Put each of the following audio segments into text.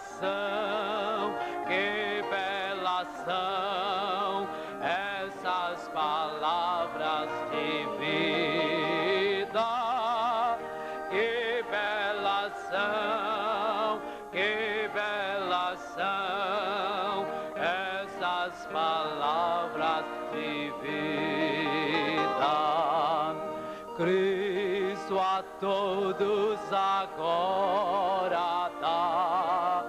são, que belas são essas palavras de vida. Que belas são, que belas são essas palavras de vida. Cristo a todos agora dá.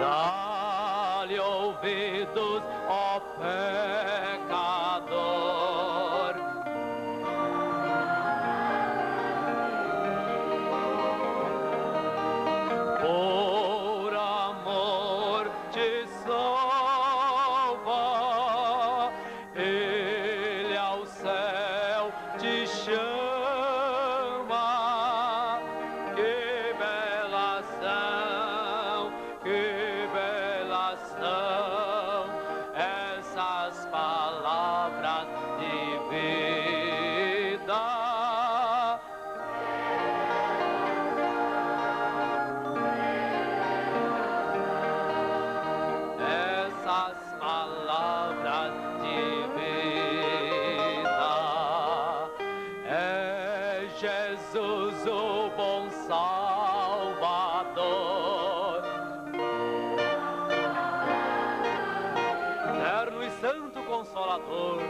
Dá-lhe ouvidos, ó pecador. Por amor te salva, Ele ao céu te chama. Que belas são, que belas são essas palavras de vida. Essas palavras de vida. É Jesus o bom Salvador, terno e santo Consolador,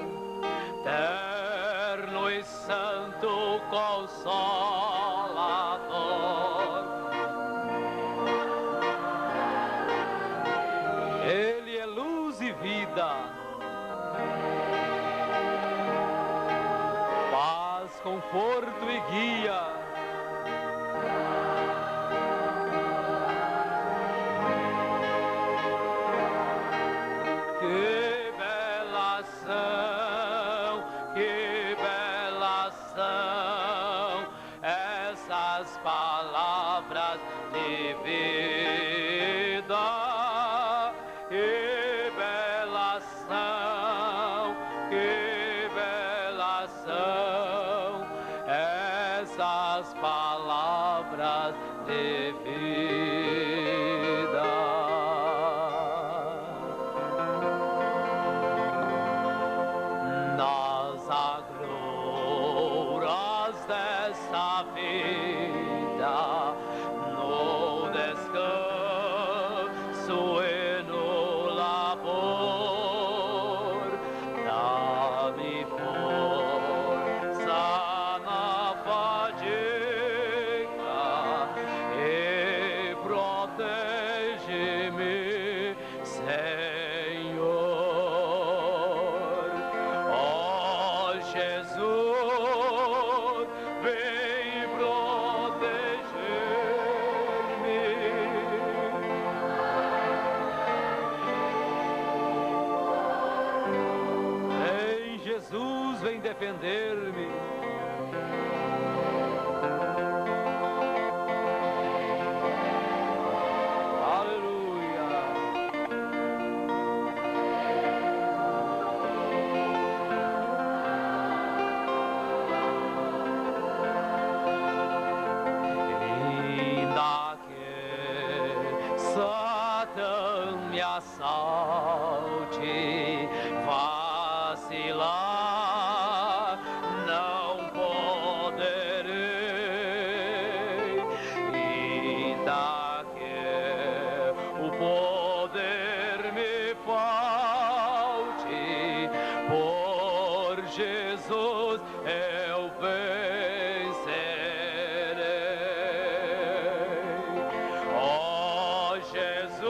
terno e santo Consolador. Ele é luz e vida, paz, conforto e guia. Que belas são, que belas são essas palavras de vida. Que belas são, que belas são essas palavras de vida. Nas agruras desta vida, no descanso e no labor, dá-me força na fadiga e protege-me, Senhor. Ó Jesus, vem proteger-me. Vem, Jesus, vem defender-me. Aleluia. Ainda que Satã me assalte, vacilar não poderei. Ainda que o poder me falte, por Jesus eu vencerei. Ó Jesus,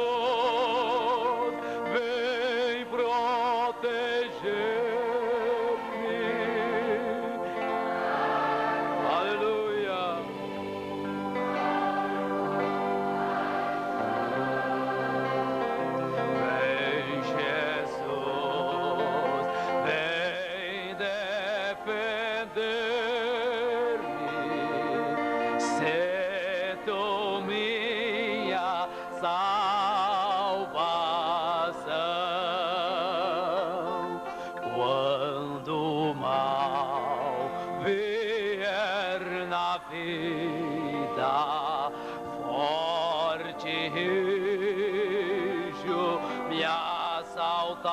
vem proteger-me. Aleluia. Vem, Jesus, vem defender-me. Se tu minha salvação, quando o mal vier vida, forte rijo me assaltar,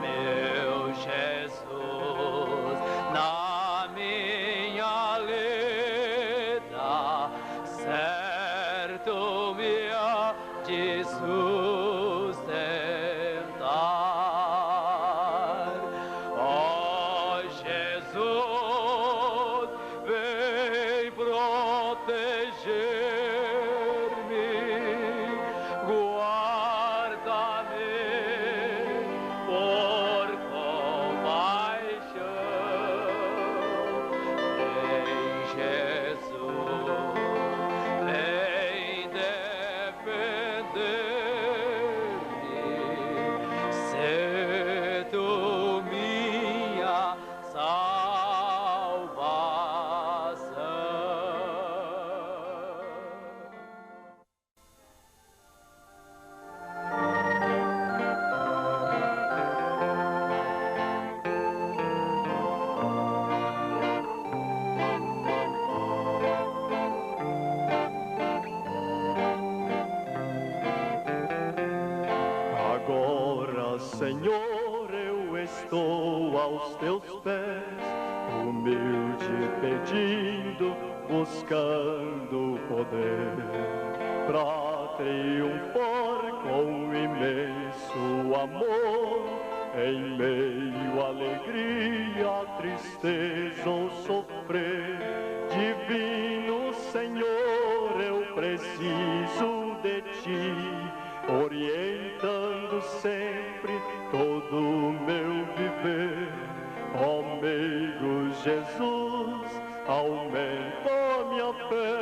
meu Jesus, na minha lida, certo me há de sustentar. Ó Jesus, vem proteger-me, guarda-me por compaixão. Vem, Jesus, vem defender-me, sê tu minha Agora, Senhor, eu estou aos teus pés, humilde pedindo, buscando poder, pra triunfar com imenso amor, em meio à alegria, tristeza ou sofrer. Divino Senhor, eu preciso de ti, orientando sempre todo o meu viver. Ó amigo Jesus, aumenta minha fé,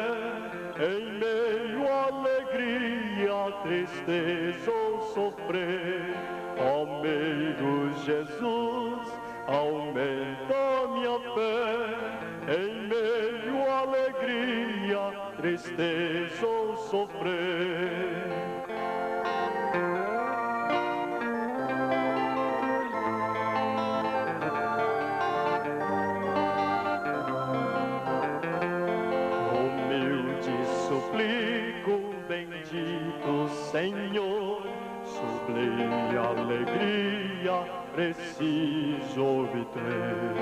em meio à alegria, tristeza ou sofrer. Ó amigo Jesus, aumenta minha fé, em meio à alegria, tristeza ou sofrer. Bendito Senhor, sublime alegria preciso obter,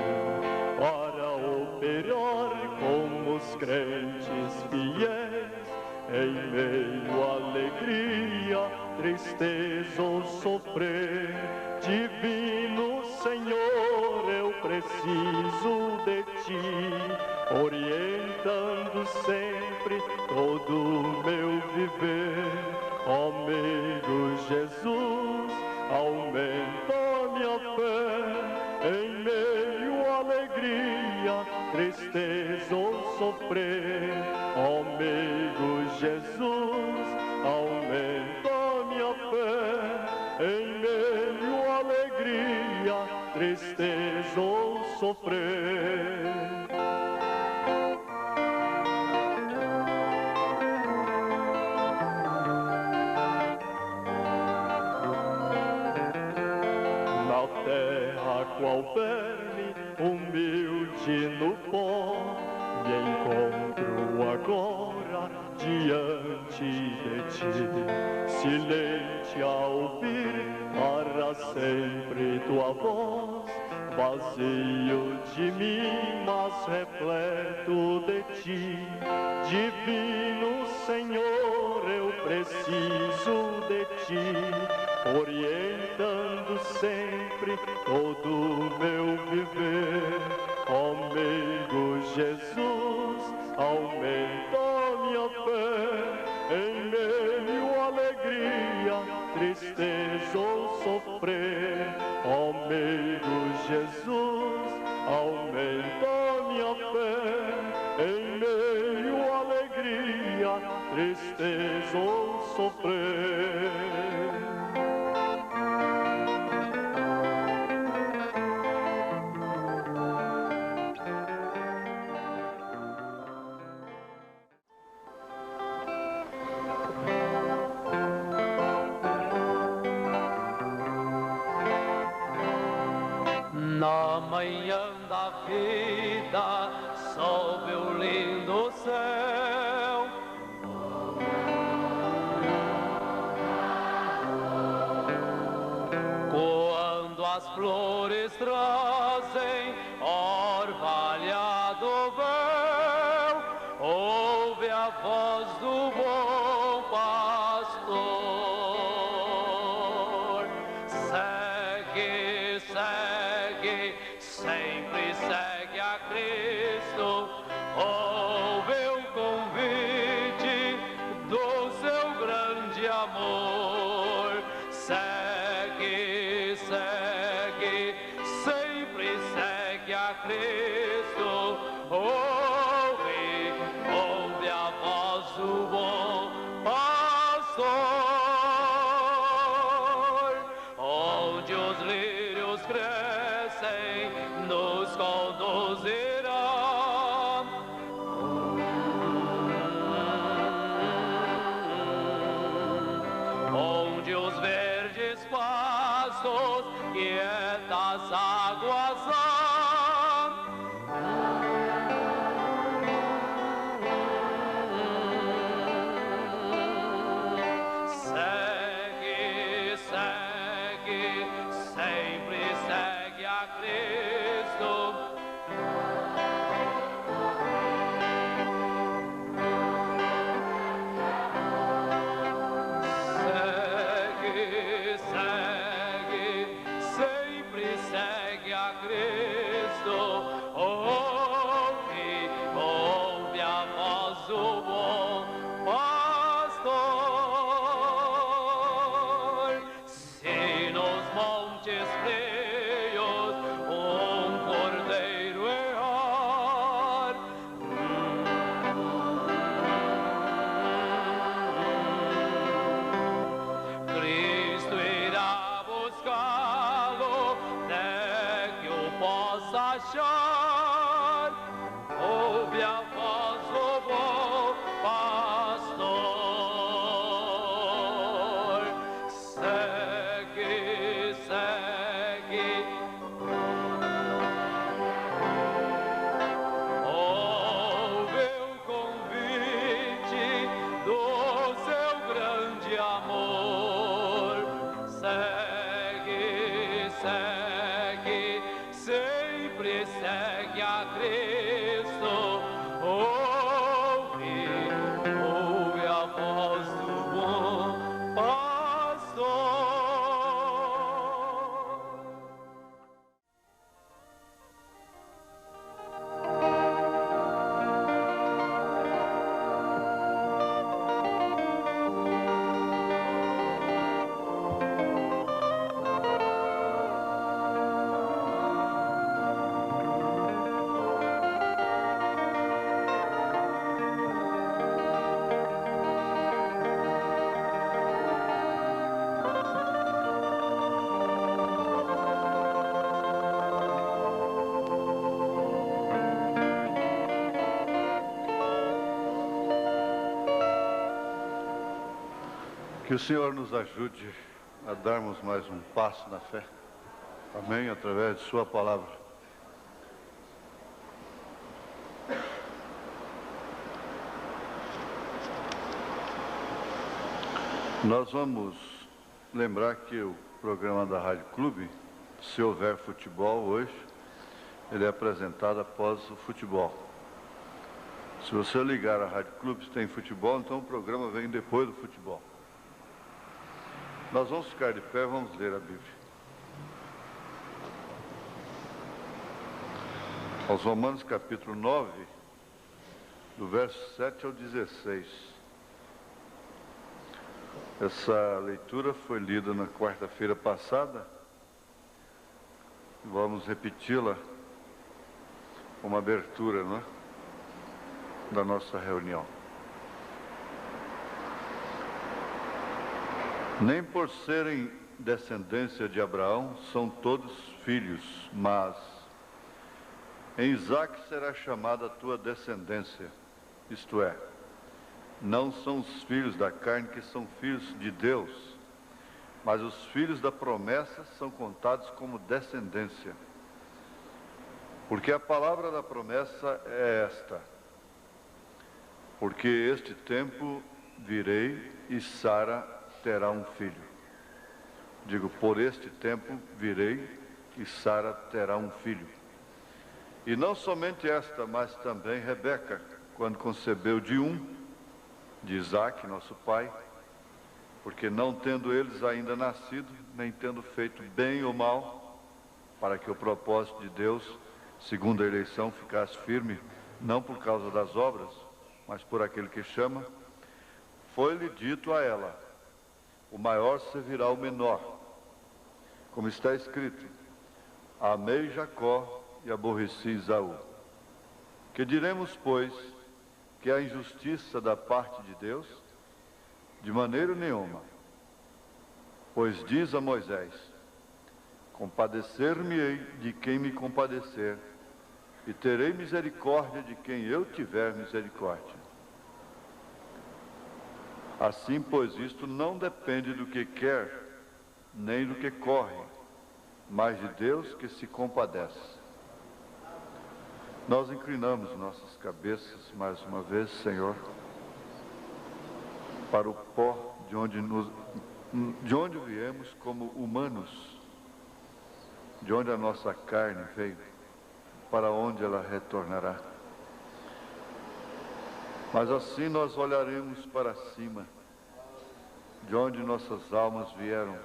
para operar como os crentes fiéis, em meio à alegria, tristeza ou sofrer. Divino Senhor, eu preciso de ti, orientando sempre todo o meu viver. Ó amigo Jesus, aumenta minha fé, em meio à alegria, tristeza ou sofrer. Ó amigo Jesus, aumenta minha fé, em meio à alegria, tristeza ou sofrer. Qual verme humilde no pó, me encontro agora diante de ti, silente a ouvir para sempre tua voz, vazio de mim, mas repleto de ti. Divino Senhor, eu preciso de ti, orientando sempre todo o meu viver. Ó amigo Jesus, aumenta minha fé, em meio à alegria, tristeza ou sofrer. Ó amigo Jesus, aumenta minha fé, em meio à alegria, tristeza ou sofrer. Na manhã da vida, sob o lindo céu, quando as flores trazem orvalhado véu, ouve a voz do bom pastor. Segue, segue, sempre segue a Cristo. Ouve o convite do seu grande amor. Segue, segue, sempre segue a Cristo. Ouve, ouve a voz do bom pastor. Onde os lírios crescem, nos conduzirá. Onde os verdes pastos quietas águas há. Segue, segue, sempre segue a Cristo. Segue, segue, sempre segue a Cristo. Ouve, ouve a voz do bom pastor. Se nos montes frios cordeiro errar, Cristo irá buscá-lo, até que o possa achar. Ouve a voz do bom pastor. Segue, segue, ouve o convite do seu grande amor. Segue, segue, sempre segue a Cristo. Ouve, ouve a voz do bom pastor. Que o Senhor nos ajude a darmos mais um passo na fé. Amém? Através de sua palavra. Nós vamos lembrar que o programa da Rádio Clube, se houver futebol hoje, ele é apresentado após o futebol. Se você ligar a Rádio Clube, se tem futebol, então o programa vem depois do futebol. Nós vamos ficar de pé, vamos ler a Bíblia. Aos Romanos capítulo 9, do verso 7 ao 16. Essa leitura foi lida na quarta-feira passada. Vamos repeti-la como abertura, não é? Da nossa reunião. Nem por serem descendência de Abraão são todos filhos, mas em Isaque será chamada a tua descendência, isto é, não são os filhos da carne que são filhos de Deus, mas os filhos da promessa são contados como descendência. Porque a palavra da promessa é esta: porque este tempo virei e Sara terá um filho. Digo, por este tempo virei e Sara terá um filho. E não somente esta, mas também Rebeca, quando concebeu de Isaque, nosso pai, porque não tendo eles ainda nascido, nem tendo feito bem ou mal, para que o propósito de Deus, segundo a eleição, ficasse firme, não por causa das obras, mas por aquele que chama, foi-lhe dito a ela: o maior servirá ao menor. Como está escrito: amei Jacó e aborreci Esaú. Que diremos, pois, que a injustiça da parte de Deus? De maneira nenhuma. Pois diz a Moisés: compadecer-me-ei de quem me compadecer, e terei misericórdia de quem eu tiver misericórdia. Assim, pois, isto não depende do que quer, nem do que corre, mas de Deus que se compadece. Nós inclinamos nossas cabeças mais uma vez, Senhor, para o pó de onde viemos como humanos, de onde a nossa carne veio, para onde ela retornará. Mas assim nós olharemos para cima, de onde nossas almas vieram,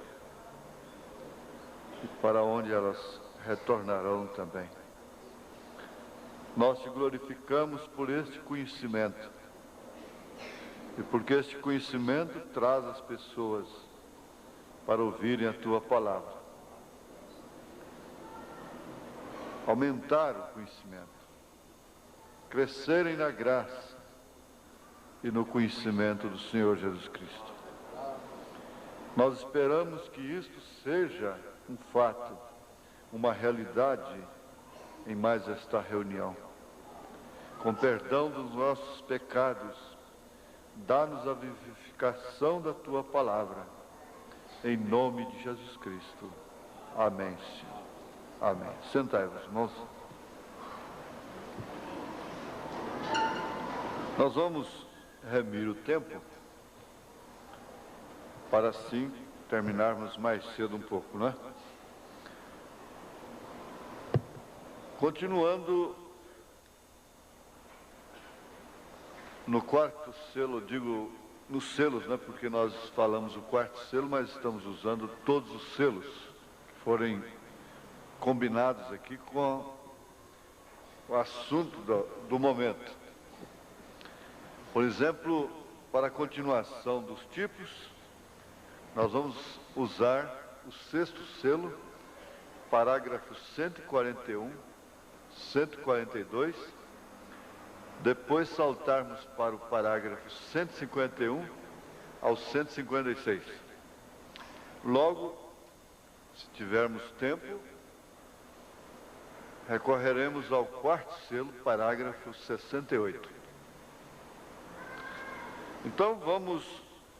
e para onde elas retornarão também. Nós te glorificamos por este conhecimento, e porque este conhecimento traz as pessoas para ouvirem a tua palavra. Aumentar o conhecimento, crescerem na graça e no conhecimento do Senhor Jesus Cristo. Nós esperamos que isto seja um fato, uma realidade em mais esta reunião. Com perdão dos nossos pecados, dá-nos a vivificação da tua palavra, em nome de Jesus Cristo. Amém, Senhor. Amém. Sentai-vos, irmãos. Nós vamos remir o tempo para assim terminarmos mais cedo um pouco, não é? Continuando no quarto selo, digo nos selos, né? Porque nós falamos o quarto selo, mas estamos usando todos os selos que forem combinados aqui com o assunto do momento. Por exemplo, para a continuação dos tipos, nós vamos usar o sexto selo, parágrafos 141, 142, depois saltarmos para o parágrafo 151 ao 156. Logo, se tivermos tempo, recorreremos ao quarto selo, parágrafo 68. Então vamos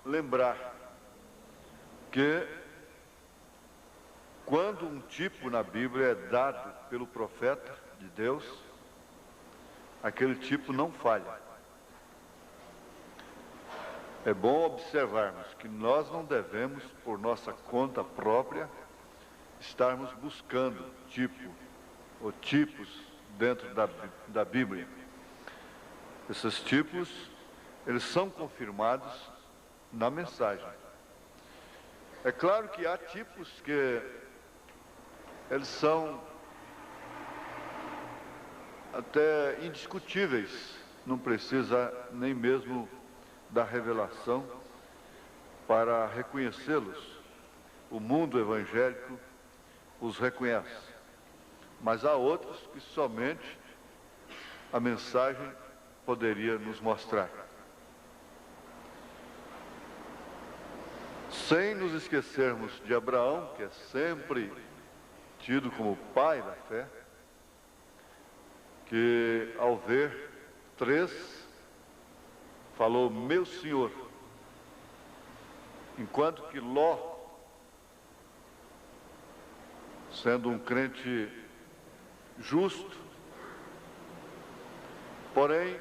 lembrar que quando um tipo na Bíblia é dado pelo profeta de Deus, aquele tipo não falha. É bom observarmos que nós não devemos, por nossa conta própria, estarmos buscando tipo ou tipos dentro da Bíblia. Esses tipos, eles são confirmados na mensagem. É claro que há tipos que eles são até indiscutíveis, não precisa nem mesmo da revelação para reconhecê-los. O mundo evangélico os reconhece. Mas há outros que somente a mensagem poderia nos mostrar. Sem nos esquecermos de Abraão, que é sempre tido como pai da fé, que ao ver 3, falou, meu Senhor, enquanto que Ló, sendo um crente justo, porém,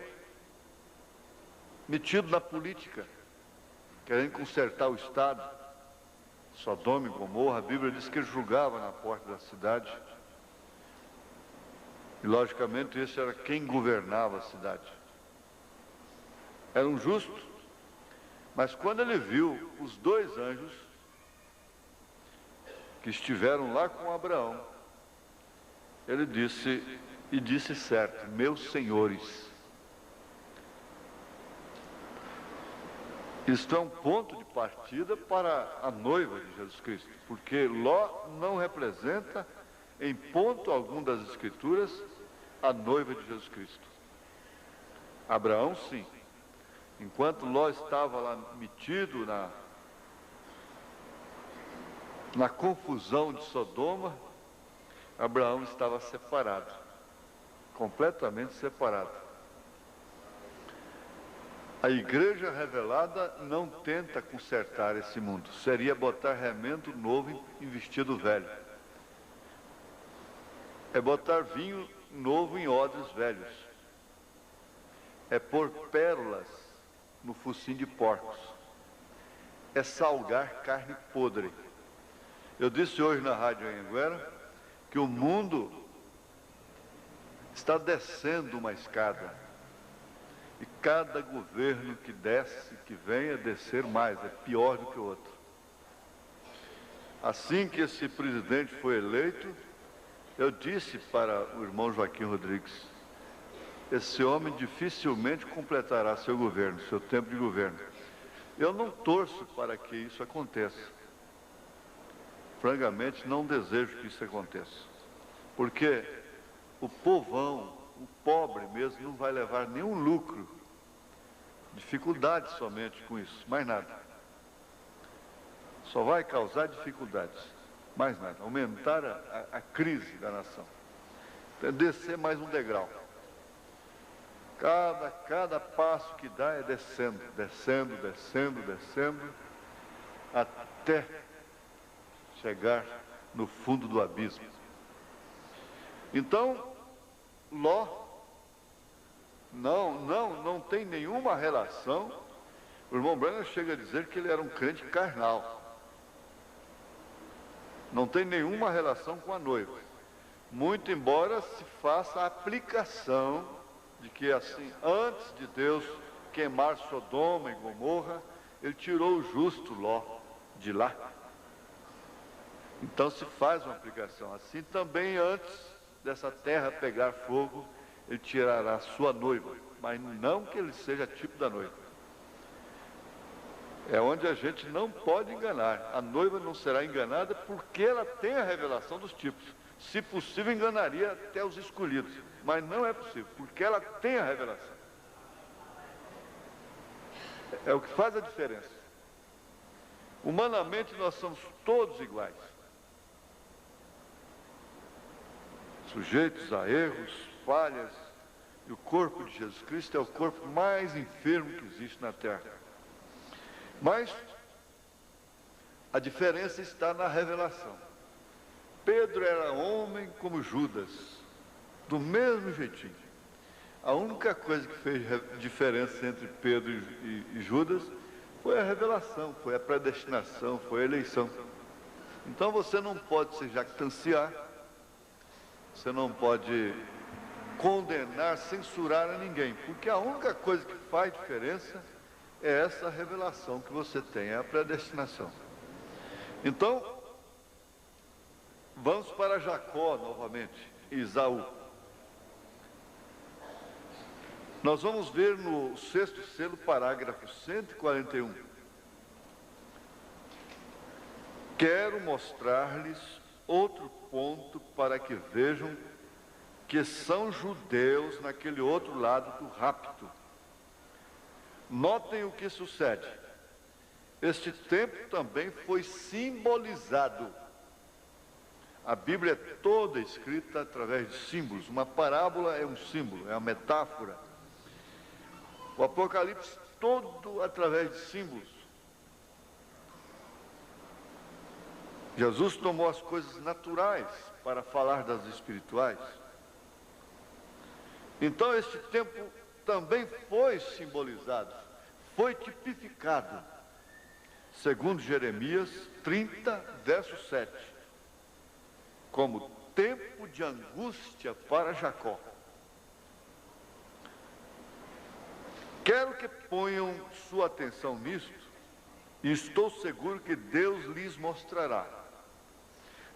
metido na política, querendo consertar o Estado, Sodoma e Gomorra, a Bíblia diz que ele julgava na porta da cidade. E, logicamente, esse era quem governava a cidade. Era um justo, mas quando ele viu os dois anjos que estiveram lá com Abraão, ele disse certo: meus senhores. Isto é um ponto de partida para a noiva de Jesus Cristo, porque Ló não representa, em ponto algum das Escrituras, a noiva de Jesus Cristo. Abraão, sim. Enquanto Ló estava lá metido na confusão de Sodoma, Abraão estava separado, completamente separado. A igreja revelada não tenta consertar esse mundo, seria botar remendo novo em vestido velho. É botar vinho novo em odres velhos. É pôr pérolas no focinho de porcos. É salgar carne podre. Eu disse hoje na Rádio Anhanguera que o mundo está descendo uma escada. E cada governo que desce, que venha descer mais, é pior do que o outro. Assim que esse presidente foi eleito, eu disse para o irmão Joaquim Rodrigues: esse homem dificilmente completará seu governo, seu tempo de governo. Eu não torço para que isso aconteça. Francamente, não desejo que isso aconteça. Porque o povão, o pobre mesmo, não vai levar nenhum lucro. Dificuldade somente com isso, mais nada. Só vai causar dificuldades, mais nada. Aumentar a crise da nação. Descer mais um degrau. Cada passo que dá é descendo, descendo, descendo, descendo, até chegar no fundo do abismo. Então, Ló não tem nenhuma relação. O irmão Branham chega a dizer que ele era um crente carnal. Não tem nenhuma relação com a noiva. Muito embora se faça a aplicação de que, assim, antes de Deus queimar Sodoma e Gomorra, ele tirou o justo Ló de lá. Então se faz uma aplicação. Assim também, antes dessa terra pegar fogo, ele tirará a sua noiva, mas não que ele seja tipo da noiva. É onde a gente não pode enganar. A noiva não será enganada porque ela tem a revelação dos tipos. Se possível, enganaria até os escolhidos, mas não é possível, porque ela tem a revelação. É o que faz a diferença. Humanamente, nós somos todos iguais. Sujeitos a erros, falhas, e o corpo de Jesus Cristo é o corpo mais enfermo que existe na terra. Mas a diferença está na revelação. Pedro era homem como Judas, do mesmo jeitinho. A única coisa que fez diferença entre Pedro e Judas foi a revelação, foi a predestinação, foi a eleição. Então você não pode se jactanciar, você não pode condenar, censurar a ninguém, porque a única coisa que faz diferença é essa revelação que você tem, é a predestinação. Então, vamos para Jacó novamente, Esaú. Nós vamos ver no 6º selo, parágrafo 141. Quero mostrar-lhes outro ponto para que vejam que são judeus naquele outro lado do rapto. Notem o que sucede. Este tempo também foi simbolizado. A Bíblia é toda escrita através de símbolos. Uma parábola é um símbolo, é uma metáfora. O Apocalipse todo através de símbolos. Jesus tomou as coisas naturais para falar das espirituais. Então este tempo também foi simbolizado, foi tipificado, segundo Jeremias 30, verso 7, como tempo de angústia para Jacó. Quero que ponham sua atenção nisto, e estou seguro que Deus lhes mostrará.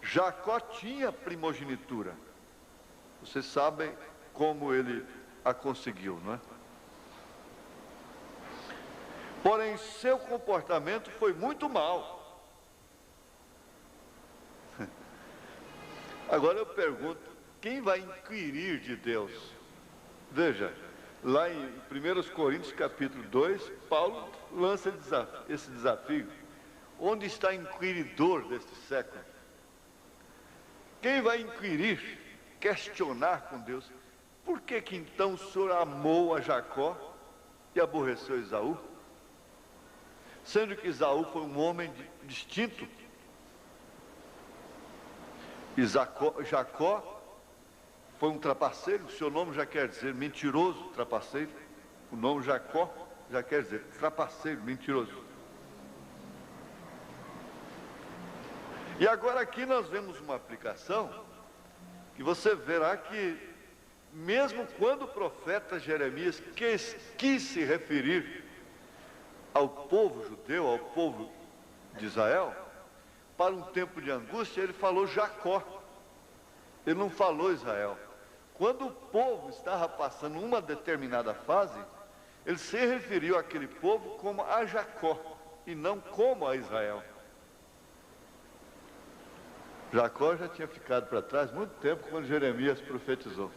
Jacó tinha primogenitura. Vocês sabem como ele a conseguiu, não é? Porém, seu comportamento foi muito mau. Agora eu pergunto, quem vai inquirir de Deus? Veja, lá em 1 Coríntios capítulo 2, Paulo lança esse desafio. Onde está o inquiridor deste século? Quem vai inquirir, questionar com Deus? Por que então o Senhor amou a Jacó e aborreceu Esaú? Sendo que Esaú foi um homem distinto. E Jacó foi um trapaceiro. O seu nome já quer dizer mentiroso, trapaceiro. O nome Jacó já quer dizer trapaceiro, mentiroso. E agora aqui nós vemos uma aplicação que você verá que mesmo quando o profeta Jeremias quis se referir ao povo judeu, ao povo de Israel, para um tempo de angústia, ele falou Jacó, ele não falou Israel. Quando o povo estava passando uma determinada fase, ele se referiu àquele povo como a Jacó, e não como a Israel. Jacó já tinha ficado para trás muito tempo quando Jeremias profetizou.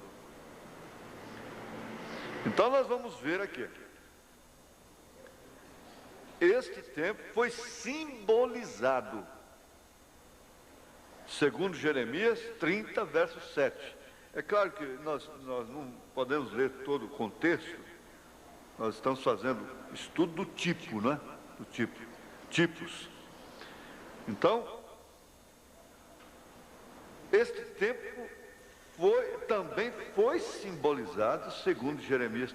Então nós vamos ver aqui. Este tempo foi simbolizado, segundo Jeremias 30, verso 7. É claro que nós não podemos ler todo o contexto, nós estamos fazendo estudo do tipo, não é? Do tipo, tipos. Então, este tempo também foi simbolizado, segundo Jeremias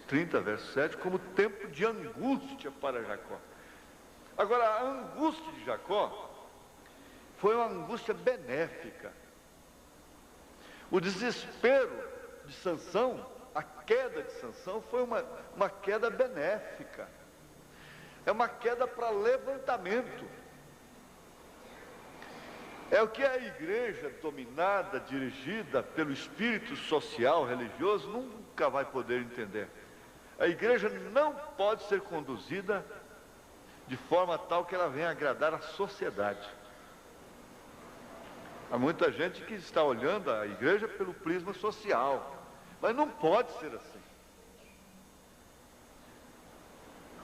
30, verso 7, como tempo de angústia para Jacó. Agora, a angústia de Jacó foi uma angústia benéfica. O desespero de Sansão, a queda de Sansão, foi uma queda benéfica. É uma queda para levantamento. É o que a igreja dominada, dirigida pelo espírito social, religioso, nunca vai poder entender. A igreja não pode ser conduzida de forma tal que ela venha agradar a sociedade. Há muita gente que está olhando a igreja pelo prisma social, mas não pode ser assim.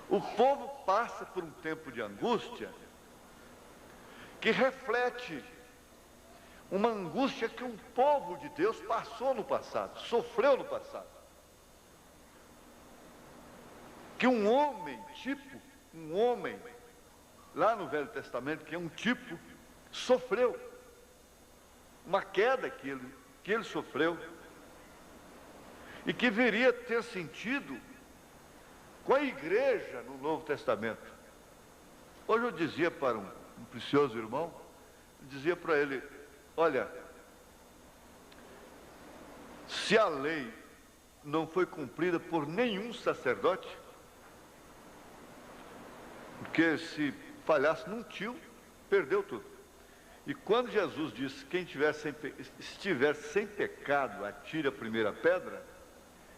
O povo passa por um tempo de angústia que reflete uma angústia que um povo de Deus passou no passado, sofreu no passado. Que um homem, lá no Velho Testamento, que é um tipo, sofreu. Uma queda que ele sofreu, e que viria ter sentido com a igreja no Novo Testamento. Hoje eu dizia para um precioso irmão, dizia para ele, olha, se a lei não foi cumprida por nenhum sacerdote, porque se falhasse num tio, perdeu tudo. E quando Jesus disse, quem estiver sem pecado, atire a primeira pedra,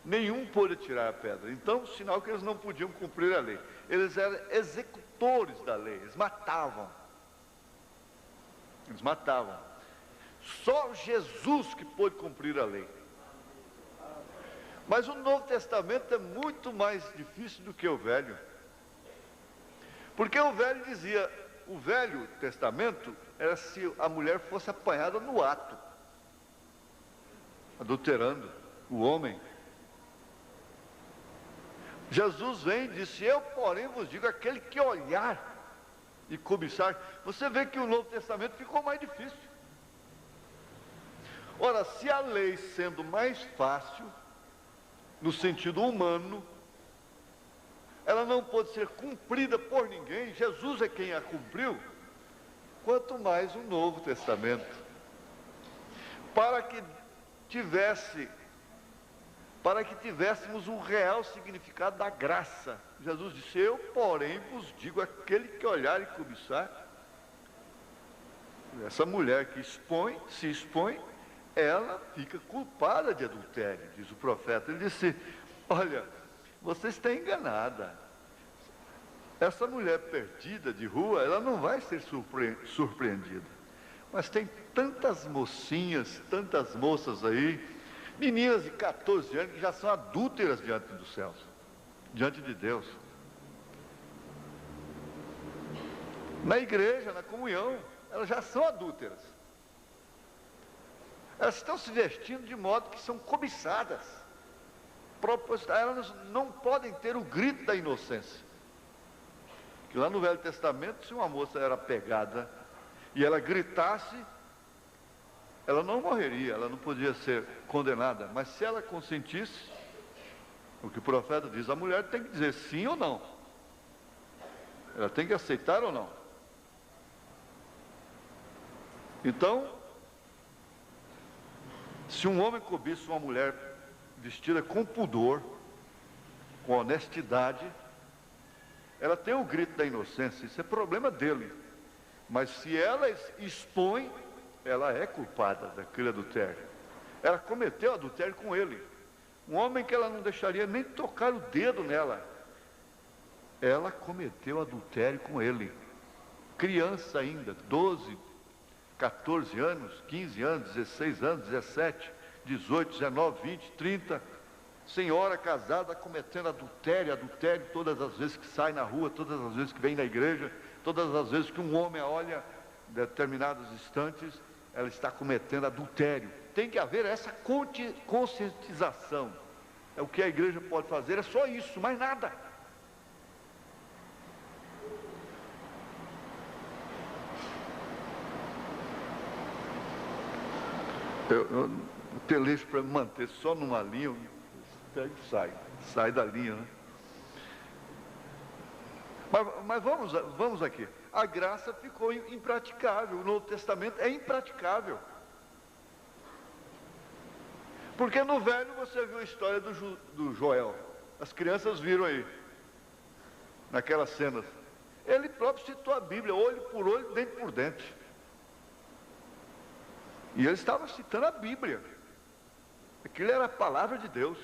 nenhum pôde tirar a pedra. Então, sinal que eles não podiam cumprir a lei. Eles eram executores da lei, eles matavam. Eles matavam. Só Jesus que pôde cumprir a lei. Mas o Novo Testamento é muito mais difícil do que o Velho. Porque o Velho dizia, o Velho Testamento era se a mulher fosse apanhada no ato, adulterando o homem. Jesus vem e disse, eu porém vos digo, aquele que olhar e cobiçar. Você vê que o Novo Testamento ficou mais difícil. Ora, se a lei sendo mais fácil, no sentido humano, ela não pôde ser cumprida por ninguém, Jesus é quem a cumpriu, quanto mais o Novo Testamento, para que tivéssemos um real significado da graça. Jesus disse: eu, porém, vos digo, aquele que olhar e cobiçar. Essa mulher que se expõe, ela fica culpada de adultério, diz o profeta. Ele disse: olha, você está enganada. Essa mulher perdida de rua, ela não vai ser surpreendida. Mas tem tantas mocinhas, tantas moças aí, meninas de 14 anos que já são adúlteras diante dos céus, diante de Deus. Na igreja, na comunhão, elas já são adúlteras. Elas estão se vestindo de modo que são cobiçadas. Elas não podem ter o grito da inocência. Que lá no Velho Testamento, se uma moça era pegada e ela gritasse, ela não morreria, ela não podia ser condenada. Mas se ela consentisse, o que o profeta diz, a mulher tem que dizer sim ou não. Ela tem que aceitar ou não. Então, se um homem cobiça uma mulher vestida com pudor, com honestidade, ela tem o grito da inocência, isso é problema dele. Mas se ela expõe, ela é culpada daquele adultério. Ela cometeu adultério com ele. Um homem que ela não deixaria nem tocar o dedo nela. Ela cometeu adultério com ele. Criança ainda, 12, 14 anos, 15 anos, 16 anos, 17, 18, 19, 20, 30. Senhora casada cometendo adultério todas as vezes que sai na rua, todas as vezes que vem na igreja, todas as vezes que um homem a olha em determinados instantes, ela está cometendo adultério. Tem que haver essa conscientização. É o que a igreja pode fazer, é só isso, mais nada. Eu pelejo para me manter só numa linha, pega e sai da linha, né? Mas vamos aqui. A graça ficou impraticável, o Novo Testamento é impraticável. Porque no Velho você viu a história do Joel, as crianças viram aí, naquelas cenas. Ele próprio citou a Bíblia, olho por olho, dente por dente. E ele estava citando a Bíblia. Aquilo era a palavra de Deus.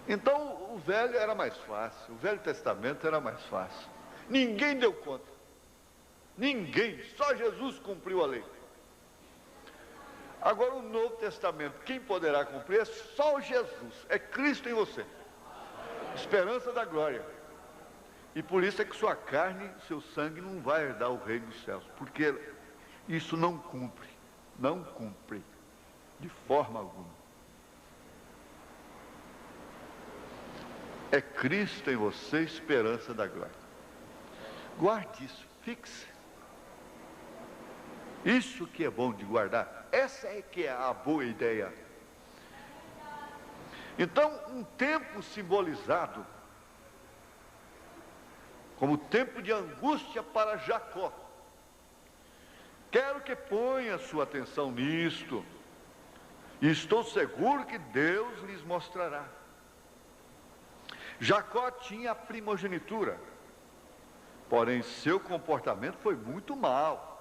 Então o Velho era mais fácil, o Velho Testamento era mais fácil. Ninguém deu conta. Ninguém, só Jesus cumpriu a lei. Agora o Novo Testamento, quem poderá cumprir é só Jesus, é Cristo em você. Esperança da glória. E por isso é que sua carne, seu sangue não vai herdar o reino dos céus, porque isso não cumpre, de forma alguma. É Cristo em você, esperança da glória. Guarde isso, fixe. Isso que é bom de guardar, essa é que é a boa ideia. Então, um tempo simbolizado como tempo de angústia para Jacó. Quero que ponha sua atenção nisto, e estou seguro que Deus lhes mostrará. Jacó tinha a primogenitura, porém seu comportamento foi muito mau.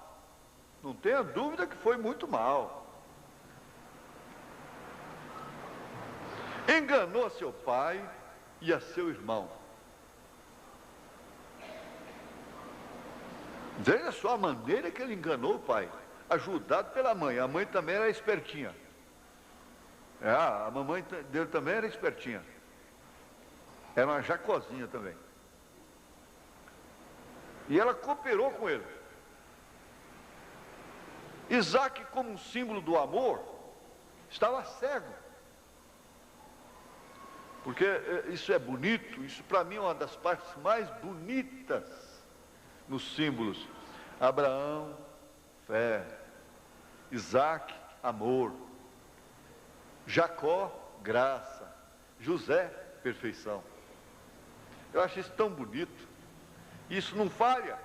Não tenha dúvida que foi muito mal. Enganou a seu pai e a seu irmão. Veja só a maneira que ele enganou o pai, ajudado pela mãe. A mãe também era espertinha. A mamãe dele também era espertinha. Era uma Jacozinha também. E ela cooperou com ele. Isaac, como um símbolo do amor, estava cego. Porque isso é bonito, isso para mim é uma das partes mais bonitas nos símbolos. Abraão, fé. Isaac, amor. Jacó, graça. José, perfeição. Eu acho isso tão bonito. Isso não falha.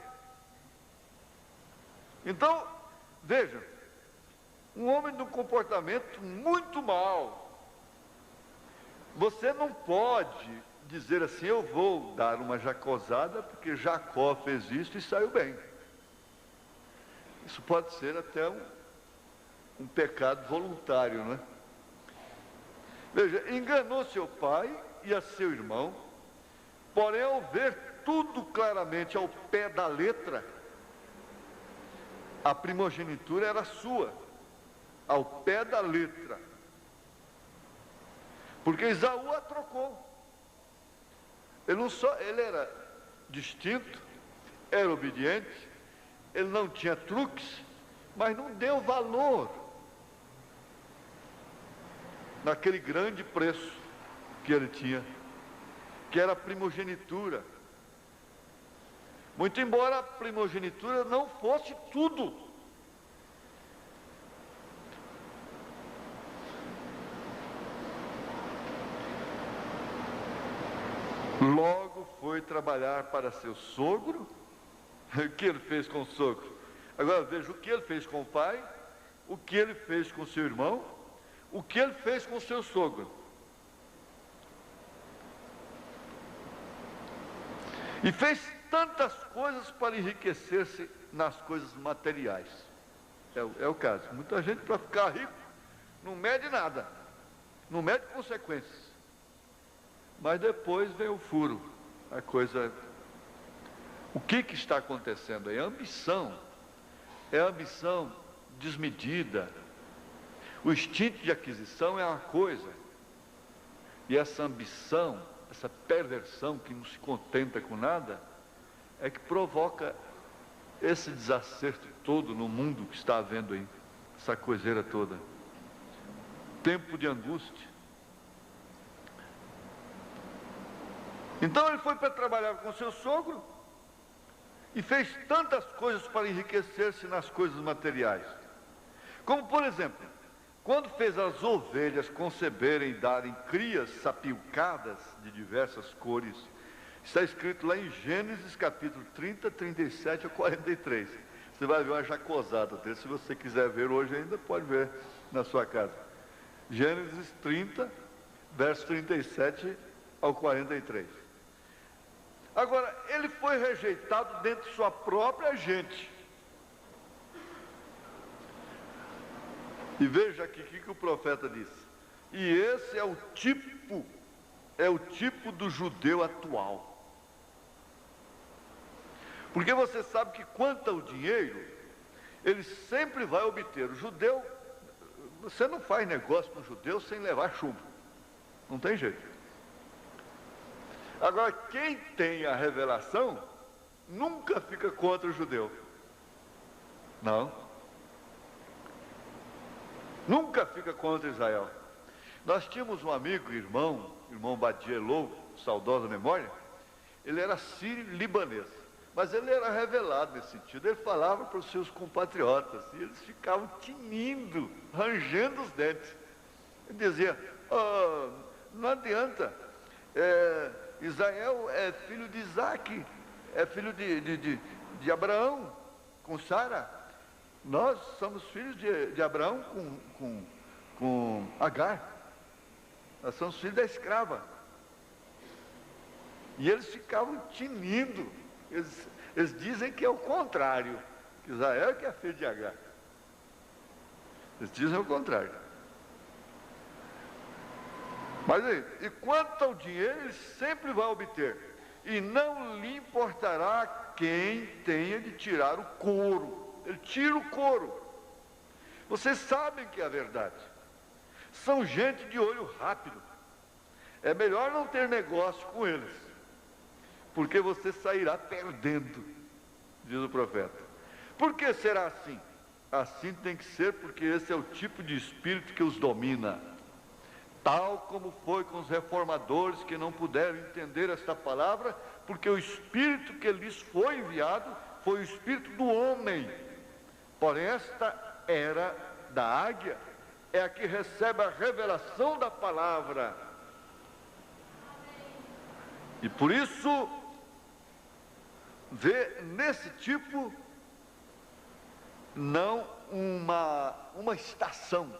Então, veja, um homem de um comportamento muito mau. Você não pode dizer assim, eu vou dar uma jacosada porque Jacó fez isso e saiu bem. Isso pode ser até um pecado voluntário, não é? Veja, enganou seu pai e a seu irmão, porém ao ver tudo claramente ao pé da letra, a primogenitura era sua, ao pé da letra, porque Esaú a trocou. Ele era distinto, era obediente, ele não tinha truques, mas não deu valor naquele grande preço que ele tinha, que era a primogenitura. Muito embora a primogenitura não fosse tudo. Logo foi trabalhar para seu sogro. O que ele fez com o sogro? Agora veja o que ele fez com o pai, o que ele fez com seu irmão, o que ele fez com seu sogro. E fez tantas coisas para enriquecer-se nas coisas materiais. É o caso. Muita gente, para ficar rico, não mede nada, não mede consequências. Mas depois vem o furo, a coisa. O que está acontecendo aí? É ambição desmedida. O instinto de aquisição é uma coisa, e essa ambição, essa perversão que não se contenta com nada, é que provoca esse desacerto todo no mundo que está havendo aí, essa coiseira toda. Tempo de angústia. Então ele foi para trabalhar com seu sogro e fez tantas coisas para enriquecer-se nas coisas materiais. Como, por exemplo, quando fez as ovelhas conceberem e darem crias sapilcadas de diversas cores, está escrito lá em Gênesis capítulo 30, 37 a 43. Você vai ver uma jacosada dele, se você quiser ver hoje ainda, pode ver na sua casa. Gênesis 30, verso 37 ao 43. Agora, ele foi rejeitado dentro de sua própria gente. E veja aqui o que o profeta diz. E esse é o tipo do judeu atual. Porque você sabe que quanto ao dinheiro, ele sempre vai obter. O judeu, você não faz negócio com o judeu sem levar chumbo. Não tem jeito. Agora, quem tem a revelação, nunca fica contra o judeu. Não. Nunca fica contra Israel. Nós tínhamos um amigo, irmão Badielou, saudosa memória. Ele era sírio-libanês, mas ele era revelado nesse sentido. Ele falava para os seus compatriotas e eles ficavam tinindo, rangendo os dentes. Ele dizia, não adianta, Israel é filho de Isaac, é filho de Abraão com Sara. Nós somos filhos de Abraão com Agar. Nós somos filhos da escrava. E eles ficavam tinindo. Eles dizem que é o contrário, que Israel que é filho de Agar. Eles dizem o contrário. Mas aí, e quanto ao dinheiro, ele sempre vai obter. E não lhe importará quem tenha de tirar o couro. Ele tira o couro. Vocês sabem que é a verdade. São gente de olho rápido. É melhor não ter negócio com eles, porque você sairá perdendo, diz o profeta. Por que será assim? Assim tem que ser, porque esse é o tipo de espírito que os domina. Tal como foi com os reformadores que não puderam entender esta palavra, porque o espírito que lhes foi enviado foi o espírito do homem. Porém, esta era da águia, é a que recebe a revelação da palavra. E por isso, vê nesse tipo, não uma estação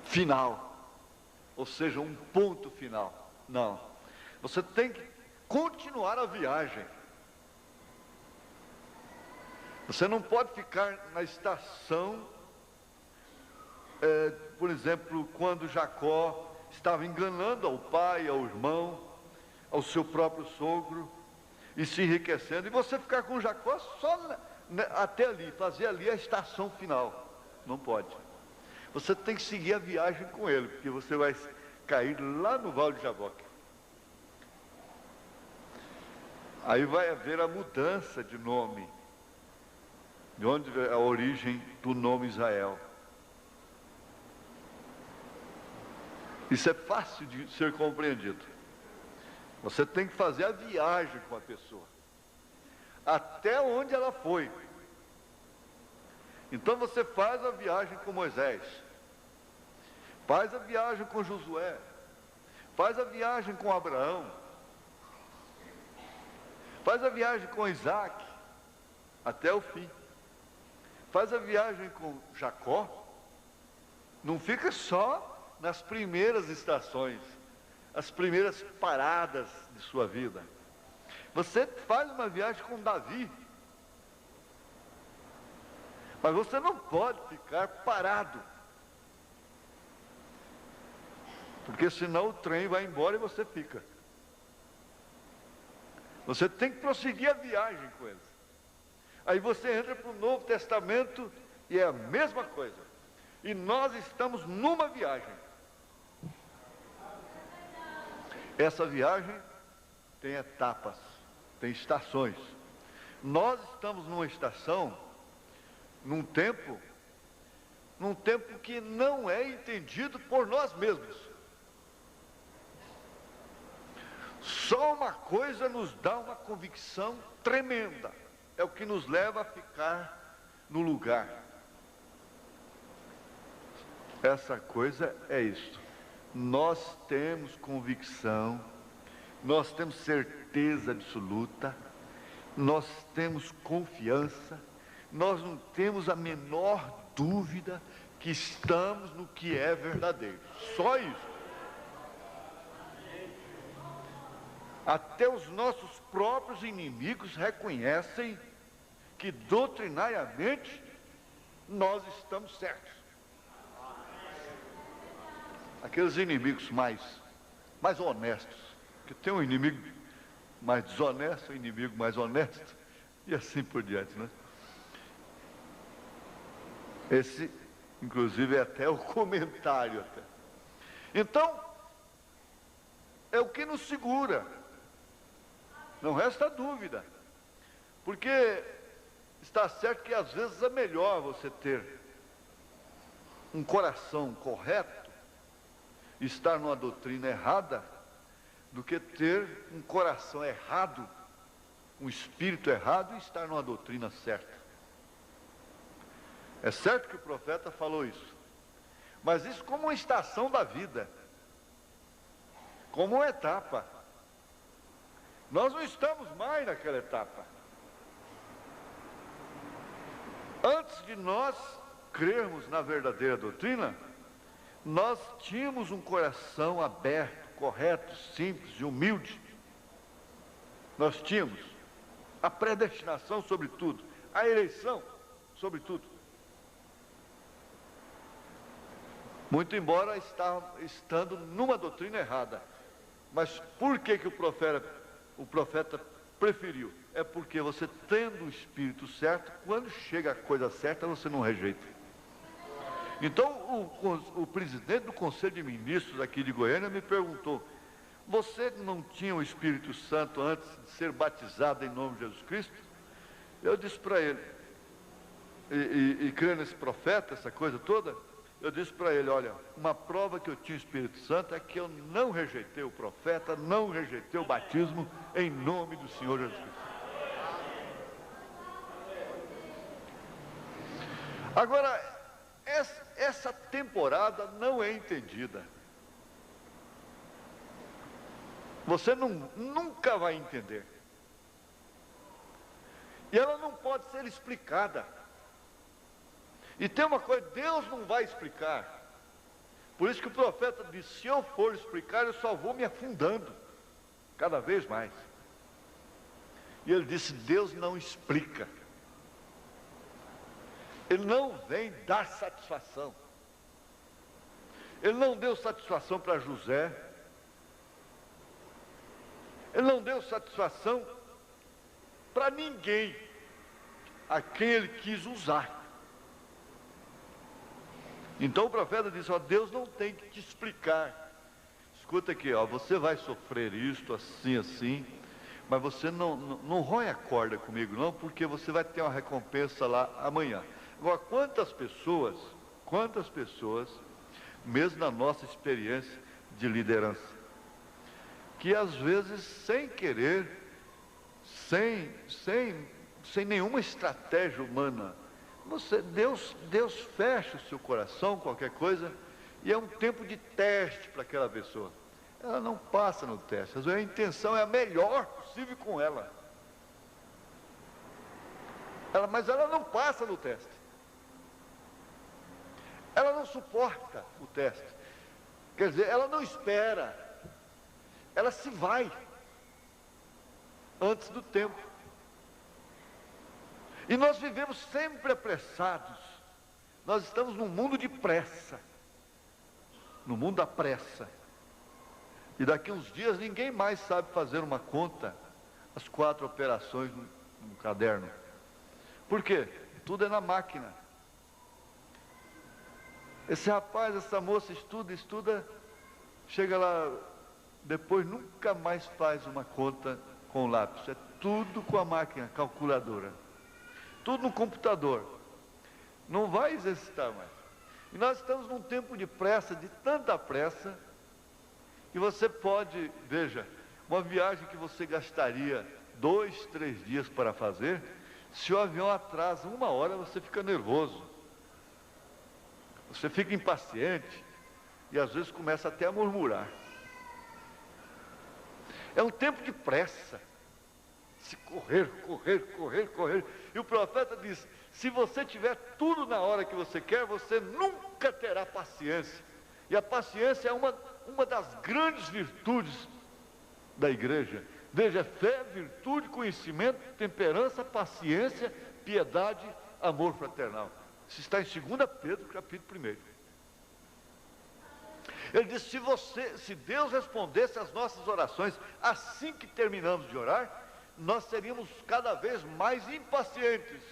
final, ou seja, um ponto final. Não. Você tem que continuar a viagem. Você não pode ficar na estação, por exemplo, quando Jacó estava enganando ao pai, ao irmão, ao seu próprio sogro, e se enriquecendo, e você ficar com Jacó só até ali, fazer ali a estação final. Não pode. Você tem que seguir a viagem com ele, porque você vai cair lá no Vale de Jaboque. Aí vai haver a mudança de nome, de onde é a origem do nome Israel. Isso é fácil de ser compreendido. Você tem que fazer a viagem com a pessoa, até onde ela foi. Então você faz a viagem com Moisés, faz a viagem com Josué, faz a viagem com Abraão, faz a viagem com Isaac, até o fim. Faz a viagem com Jacó, não fica só nas primeiras estações, as primeiras paradas de sua vida. Você faz uma viagem com Davi, mas você não pode ficar parado, porque senão o trem vai embora e você fica. Você tem que prosseguir a viagem com eles. Aí você entra para o Novo Testamento e é a mesma coisa. E nós estamos numa viagem. Essa viagem tem etapas, tem estações. Nós estamos numa estação, num tempo que não é entendido por nós mesmos. Só uma coisa nos dá uma convicção tremenda, é o que nos leva a ficar no lugar. Essa coisa é isto: nós temos convicção, nós temos certeza absoluta, nós temos confiança, nós não temos a menor dúvida que estamos no que é verdadeiro. Só isso. Até os nossos próprios inimigos reconhecem que doutrinariamente nós estamos certos. Aqueles inimigos mais honestos, que tem um inimigo mais desonesto, um inimigo mais honesto, e assim por diante, né? Esse, inclusive, é até o comentário até. Então, é o que nos segura. Não resta dúvida, porque está certo que às vezes é melhor você ter um coração correto, estar numa doutrina errada, do que ter um coração errado, um espírito errado e estar numa doutrina certa. É certo que o profeta falou isso, mas isso como uma estação da vida, como uma etapa. Nós não estamos mais naquela etapa. Antes de nós crermos na verdadeira doutrina, nós tínhamos um coração aberto, correto, simples e humilde. Nós tínhamos a predestinação sobre tudo, a eleição sobre tudo. Muito embora estando numa doutrina errada. Mas por que o profeta preferiu? É porque você, tendo o espírito certo, quando chega a coisa certa, você não rejeita. Então, o presidente do Conselho de Ministros aqui de Goiânia me perguntou: você não tinha o Espírito Santo antes de ser batizado em nome de Jesus Cristo? Eu disse para ele, e crendo nesse profeta, essa coisa toda, eu disse para ele: olha, uma prova que eu tinha o Espírito Santo é que eu não rejeitei o profeta, não rejeitei o batismo em nome do Senhor Jesus Cristo. Agora, essa temporada não é entendida. Você nunca vai entender. E ela não pode ser explicada. E tem uma coisa, Deus não vai explicar. Por isso que o profeta disse, se eu for explicar, eu só vou me afundando, cada vez mais. E ele disse, Deus não explica. Ele não vem dar satisfação. Ele não deu satisfação para José. Ele não deu satisfação para ninguém a quem ele quis usar. Então o profeta disse, ó, Deus não tem que te explicar. Escuta aqui, ó, você vai sofrer isto, assim, assim, mas você não rói a corda comigo não, porque você vai ter uma recompensa lá amanhã. Agora, quantas pessoas, mesmo na nossa experiência de liderança, que às vezes sem querer, sem nenhuma estratégia humana, Deus fecha o seu coração, qualquer coisa, e é um tempo de teste para aquela pessoa. Ela não passa no teste, às vezes a intenção é a melhor possível com ela. Mas ela não passa no teste. Ela não suporta o teste. Quer dizer, ela não espera. Ela se vai antes do tempo. E nós vivemos sempre apressados. Nós estamos num mundo de pressa. No mundo da pressa. E daqui uns dias ninguém mais sabe fazer uma conta, as 4 operações no caderno. Por quê? Tudo é na máquina. Esse rapaz, essa moça estuda, chega lá, depois nunca mais faz uma conta com lápis. É tudo com a máquina calculadora. Tudo no computador. Não vai exercitar mais. E nós estamos num tempo de pressa, de tanta pressa, que você pode, veja, uma viagem que você gastaria 2, 3 dias para fazer, se o avião atrasa 1 hora, você fica nervoso. Você fica impaciente e às vezes começa até a murmurar. É um tempo de pressa. Se correr. E o profeta diz, se você tiver tudo na hora que você quer, você nunca terá paciência. E a paciência é uma das grandes virtudes da igreja. Veja, fé, virtude, conhecimento, temperança, paciência, piedade, amor fraternal. Isso está em 2 Pedro, capítulo 1. Ele diz, se Deus respondesse às nossas orações assim que terminamos de orar, nós seríamos cada vez mais impacientes.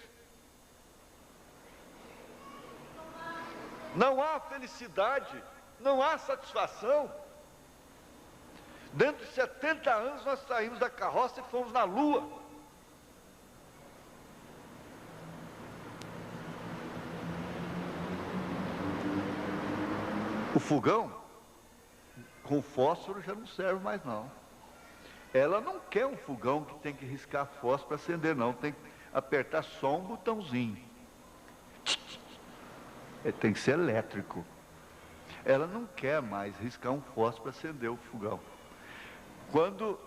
Não há felicidade, não há satisfação. Dentro de 70 anos nós saímos da carroça e fomos na lua. O fogão com fósforo já não serve mais não. Ela não quer um fogão que tem que riscar fósforo para acender não, tem que apertar só um botãozinho. Tem que ser elétrico. Ela não quer mais riscar um fósforo para acender o fogão. Quando,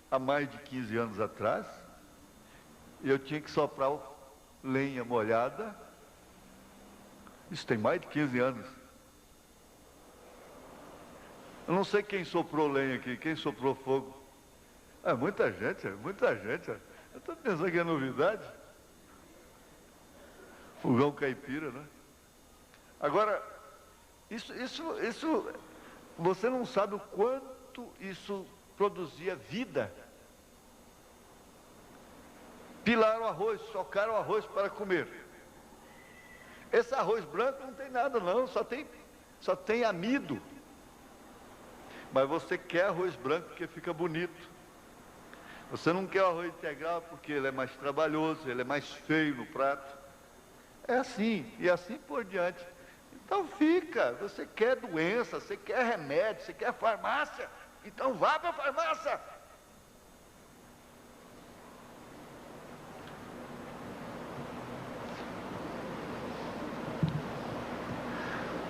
há mais de 15 anos atrás, eu tinha que soprar lenha molhada, isso tem mais de 15 anos. Eu não sei quem soprou lenha aqui, quem soprou fogo. Muita gente. Eu estou pensando que é novidade. Fogão caipira, né? Agora, isso, você não sabe o quanto isso produzia vida. Pilaram o arroz, socaram o arroz para comer. Esse arroz branco não tem nada não, só tem amido. Mas você quer arroz branco porque fica bonito. Você não quer o arroz integral porque ele é mais trabalhoso, ele é mais feio no prato. É assim, e assim por diante. Então você quer doença, você quer remédio, você quer farmácia, então vá para a farmácia.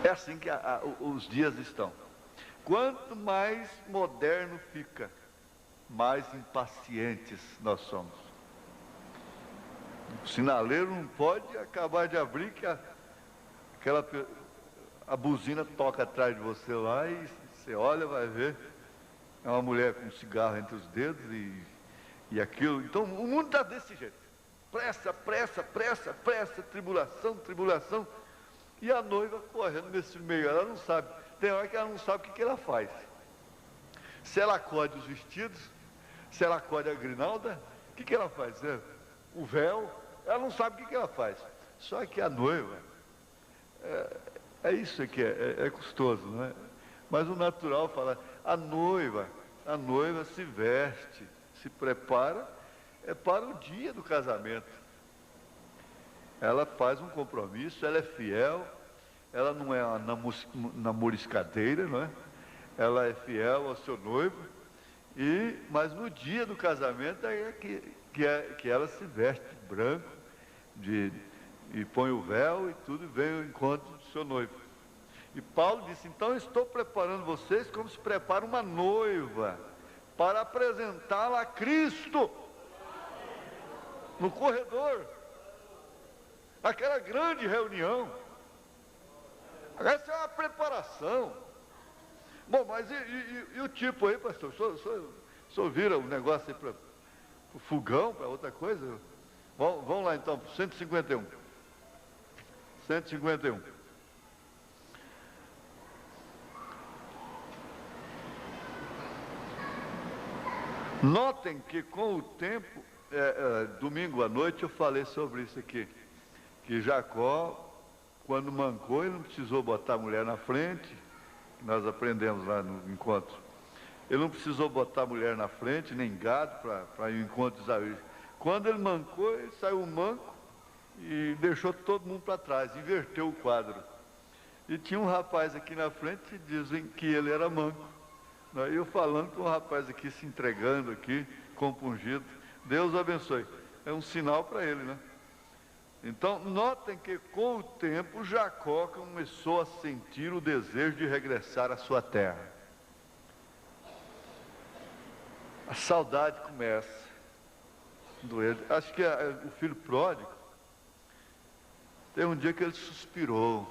É assim que os dias estão. Quanto mais moderno fica, mais impacientes nós somos. O sinaleiro não pode acabar de abrir que a buzina toca atrás de você lá e você olha, vai ver, é uma mulher com um cigarro entre os dedos e aquilo. Então o mundo está desse jeito. Pressa, pressa, pressa, pressa, tribulação, tribulação. E a noiva correndo nesse meio, ela não sabe. Tem hora que ela não sabe o que ela faz. Se ela acode os vestidos, se ela acode a grinalda, o que ela faz? O véu, ela não sabe o que ela faz. Só que a noiva, é isso aqui, é custoso, não é? Mas o natural fala, a noiva se veste, se prepara, é para o dia do casamento. Ela faz um compromisso, ela é fiel, ela não é uma namoriscadeira, não é? Ela é fiel ao seu noivo, mas no dia do casamento é que ela se veste branco, e põe o véu e tudo, e vem ao encontro do seu noivo. E Paulo disse, então eu estou preparando vocês como se prepara uma noiva, para apresentá-la a Cristo, no corredor, aquela grande reunião. Essa é uma preparação. Bom, mas e o tipo aí, pastor? O senhor vira o negócio aí para o fogão, para outra coisa? Vamos lá então, 151. 151. Notem que com o tempo, domingo à noite eu falei sobre isso aqui, que Jacó, quando mancou, ele não precisou botar a mulher na frente, nós aprendemos lá no encontro. Ele não precisou botar a mulher na frente, nem gado, para ir ao encontro de Isaú. Quando ele mancou, ele saiu manco e deixou todo mundo para trás, inverteu o quadro. E tinha um rapaz aqui na frente, dizem que ele era manco. E eu falando com o rapaz aqui, se entregando aqui, compungido. Deus abençoe. É um sinal para ele, né? Então, notem que com o tempo, Jacó começou a sentir o desejo de regressar à sua terra. A saudade começa a doer. Acho que o filho pródigo, tem um dia que ele suspirou,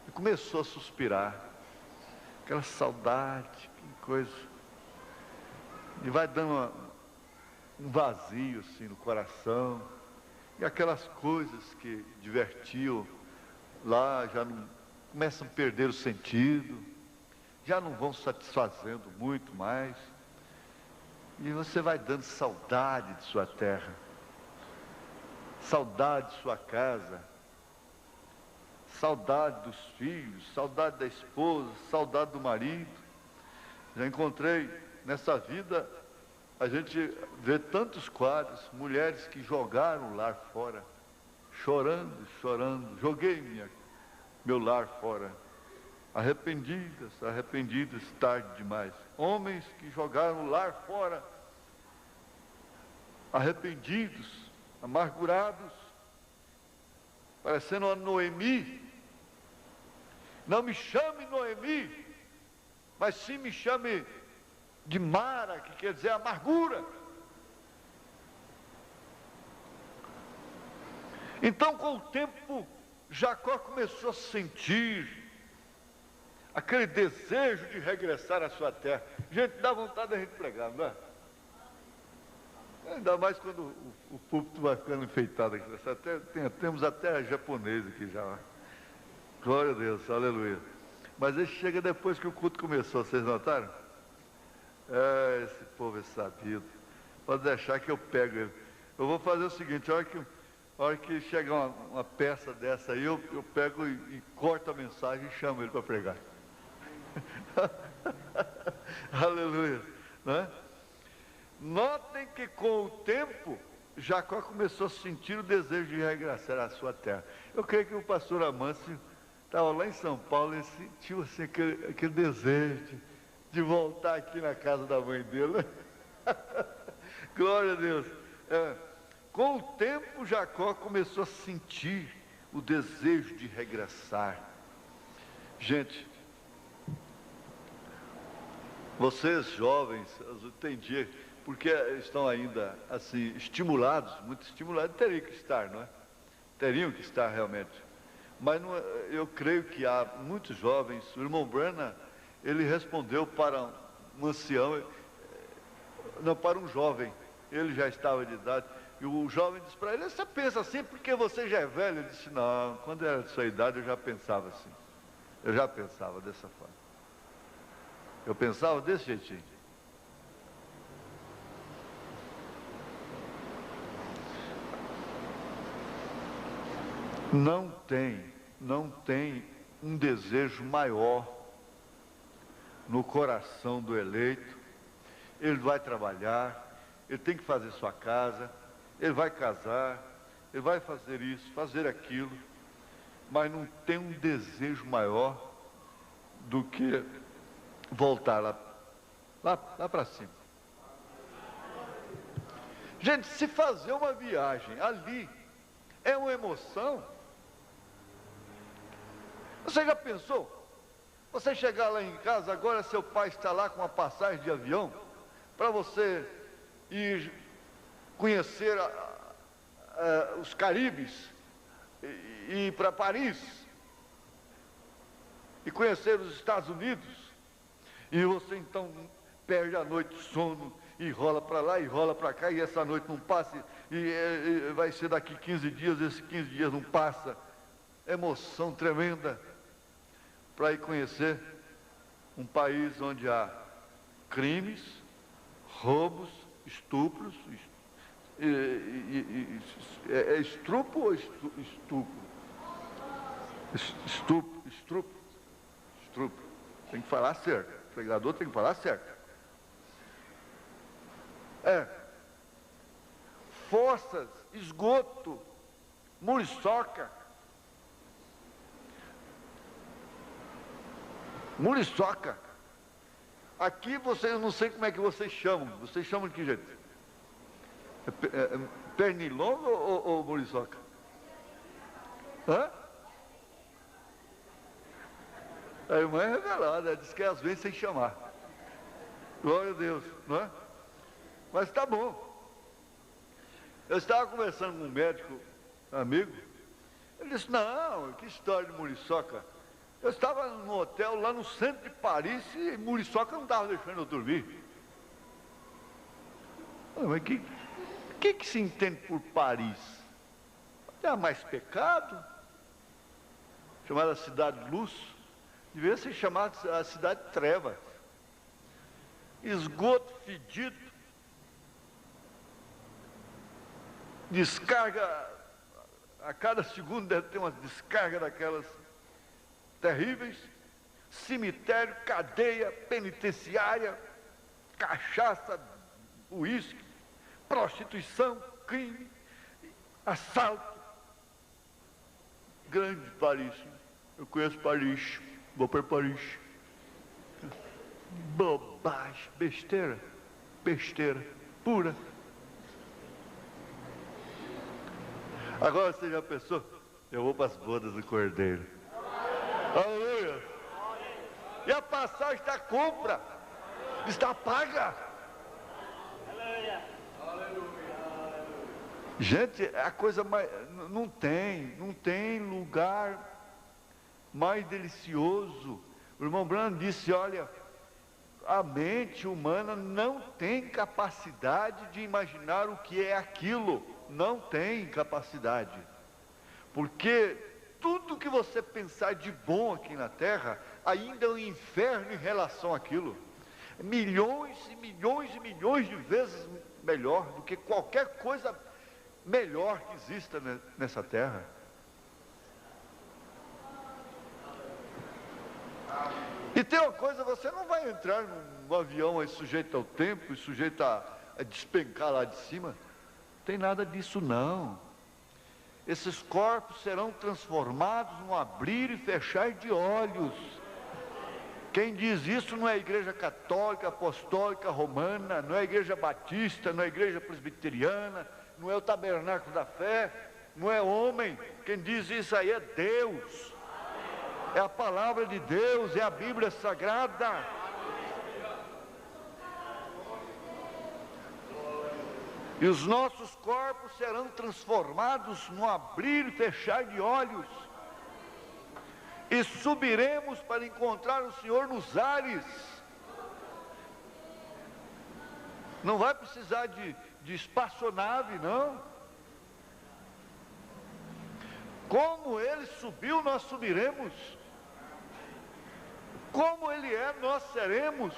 ele começou a suspirar, aquela saudade, que coisa, e vai dando um vazio assim no coração. E aquelas coisas que divertiam lá já não começam a perder o sentido, já não vão satisfazendo muito mais. E você vai dando saudade de sua terra, saudade de sua casa, saudade dos filhos, saudade da esposa, saudade do marido. Já encontrei nessa vida, a gente vê tantos quadros, mulheres que jogaram o lar fora, chorando, chorando, joguei meu lar fora, arrependidas, tarde demais. Homens que jogaram o lar fora, arrependidos, amargurados, parecendo uma Noemi. Não me chame Noemi, mas sim me chame de Mara, que quer dizer amargura. Então, com o tempo, Jacó começou a sentir aquele desejo de regressar à sua terra. Gente, dá vontade da gente pregar, não é? Ainda mais quando o púlpito vai ficando enfeitado aqui. Temos até japonês aqui já. Glória a Deus, aleluia. Mas ele chega depois que o culto começou, vocês notaram? Esse povo é sabido. Pode deixar que eu pego ele. Eu vou fazer o seguinte, a hora que chegar uma peça dessa aí, eu pego e corto a mensagem e chamo ele para pregar. Aleluia, não é? Notem que com o tempo, Jacó começou a sentir o desejo de regressar à sua terra. Eu creio que o pastor Amâncio estava lá em São Paulo e sentiu assim, aquele desejo de voltar aqui na casa da mãe dele. Glória a Deus. Com o tempo, Jacó começou a sentir o desejo de regressar. Gente, vocês jovens, tem dia, porque estão ainda assim, estimulados, muito estimulados, teriam que estar, não é? Teriam que estar realmente. Mas não, eu creio que há muitos jovens. O irmão Branham, ele respondeu para um ancião, não, para um jovem, ele já estava de idade, e o jovem disse para ele: você pensa assim porque você já é velho? Ele disse: não, quando era de sua idade eu já pensava assim, eu já pensava dessa forma, eu pensava desse jeitinho. Não tem um desejo maior no coração do eleito. Ele vai trabalhar, ele tem que fazer sua casa, ele vai casar, ele vai fazer isso, fazer aquilo, mas não tem um desejo maior do que voltar lá para cima. Gente, se fazer uma viagem ali é uma emoção. Você já pensou? Você chegar lá em casa agora, seu pai está lá com uma passagem de avião para você ir conhecer os Caribes, e ir para Paris e conhecer os Estados Unidos, e você então perde a noite de sono e rola para lá e rola para cá, e essa noite não passa, e vai ser daqui 15 dias, esses 15 dias não passa. Emoção tremenda para ir conhecer um país onde há crimes, roubos, estupros, é estupro ou estupro? Estupro. Tem que falar certo. O pregador tem que falar certo. Fossas, esgoto, muriçoca. Muriçoca. Aqui vocês, eu não sei como é que vocês chamam. Vocês chamam de que jeito? Pernilongo ou muriçoca? Hã? A irmã é revelada, diz que às vezes sem chamar. Glória a Deus, não é? Mas tá bom. Eu estava conversando com um médico amigo, ele disse: não, que história de muriçoca. Eu estava num hotel lá no centro de Paris e muriçoca não estava deixando eu dormir. Mas o que se entende por Paris? Tem mais pecado? Chamada cidade de luz? Devia ser chamada a cidade de trevas. Esgoto fedido. Descarga, a cada segundo deve ter uma descarga daquelas terríveis. Cemitério, cadeia, penitenciária, cachaça, uísque, prostituição, crime, assalto. Grande Paris. Eu conheço Paris, vou para Paris. Bobagem, besteira pura. Agora você já pensou? Eu vou para as bodas do Cordeiro. Aleluia! E a passagem está compra, está paga. Gente, a coisa mais, não tem lugar mais delicioso. O irmão Branham disse: olha, a mente humana não tem capacidade de imaginar o que é aquilo. Não tem capacidade. Porque tudo que você pensar de bom aqui na terra, ainda é um inferno em relação àquilo. Milhões e milhões e milhões de vezes melhor do que qualquer coisa melhor que exista nessa terra. E tem uma coisa: você não vai entrar num avião aí sujeito ao tempo e sujeito a despencar lá de cima. Não tem nada disso não. Esses corpos serão transformados num abrir e fechar de olhos. Quem diz isso não é a igreja católica, apostólica, romana, não é a igreja batista, não é a igreja presbiteriana, não é o tabernáculo da fé, não é homem. Quem diz isso aí é Deus. É a palavra de Deus, é a Bíblia Sagrada. E os nossos corpos serão transformados no abrir e fechar de olhos. E subiremos para encontrar o Senhor nos ares. Não vai precisar de espaçonave, não. Como Ele subiu, nós subiremos. Como Ele é, nós seremos.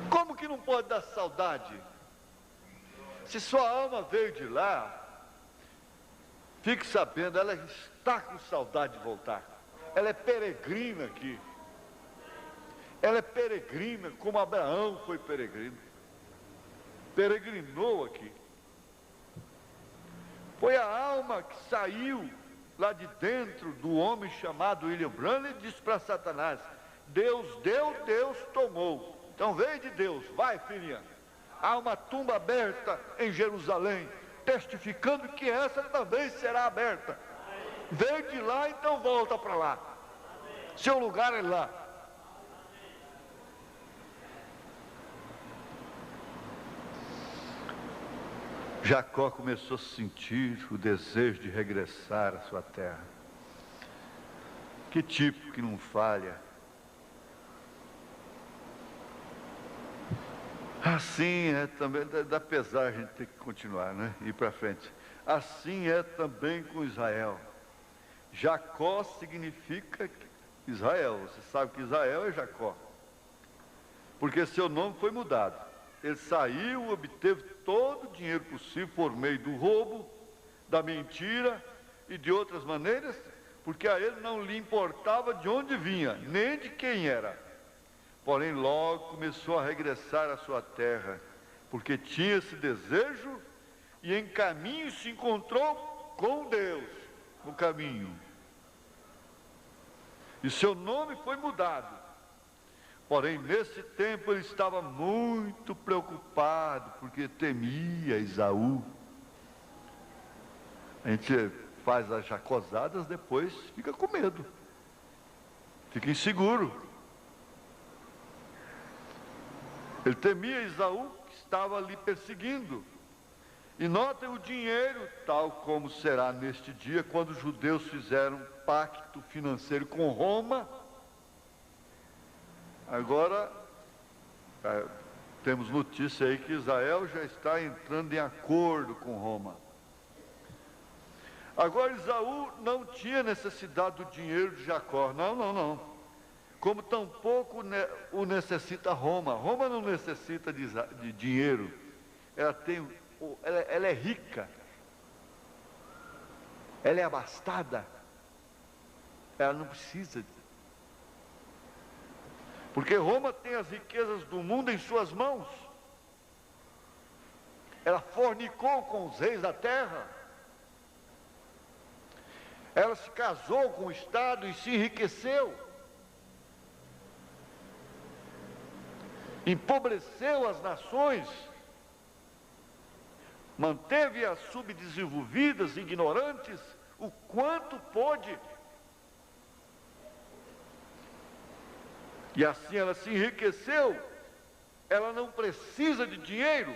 Como que não pode dar saudade? Se sua alma veio de lá, fique sabendo, ela está com saudade de voltar. Ela é peregrina aqui. Ela é peregrina, como Abraão foi peregrino. Peregrinou aqui. Foi a alma que saiu lá de dentro do homem chamado William Branham e disse para Satanás: Deus deu, Deus tomou. Então veio de Deus, vai, filhinha. Há uma tumba aberta em Jerusalém, testificando que essa também será aberta. Veio de lá, então volta para lá. Seu lugar é lá. Jacó começou a sentir o desejo de regressar à sua terra. Que tipo que não falha? Assim é também, dá pesar a gente ter que continuar, né? Ir para frente. Assim é também com Israel. Jacó significa Israel. Você sabe que Israel é Jacó. Porque seu nome foi mudado. Ele saiu, obteve todo o dinheiro possível por meio do roubo, da mentira e de outras maneiras, porque a ele não lhe importava de onde vinha, nem de quem era. Porém, logo começou a regressar à sua terra, porque tinha esse desejo e em caminho se encontrou com Deus, no caminho. E seu nome foi mudado. Porém, nesse tempo ele estava muito preocupado, porque temia Esaú. A gente faz as jacosadas, depois fica com medo, fica inseguro. Ele temia Esaú, que estava ali perseguindo. E notem o dinheiro, tal como será neste dia, quando os judeus fizeram um pacto financeiro com Roma. Agora, temos notícia aí que Israel já está entrando em acordo com Roma. Agora, Esaú não tinha necessidade do dinheiro de Jacó. Não. Como tampouco o necessita Roma. Roma não necessita de dinheiro. Ela é rica. Ela é abastada. Ela não precisa. Porque Roma tem as riquezas do mundo em suas mãos. Ela fornicou com os reis da terra. Ela se casou com o Estado e se enriqueceu. Empobreceu as nações, manteve-as subdesenvolvidas, ignorantes, o quanto pôde. E assim ela se enriqueceu, ela não precisa de dinheiro.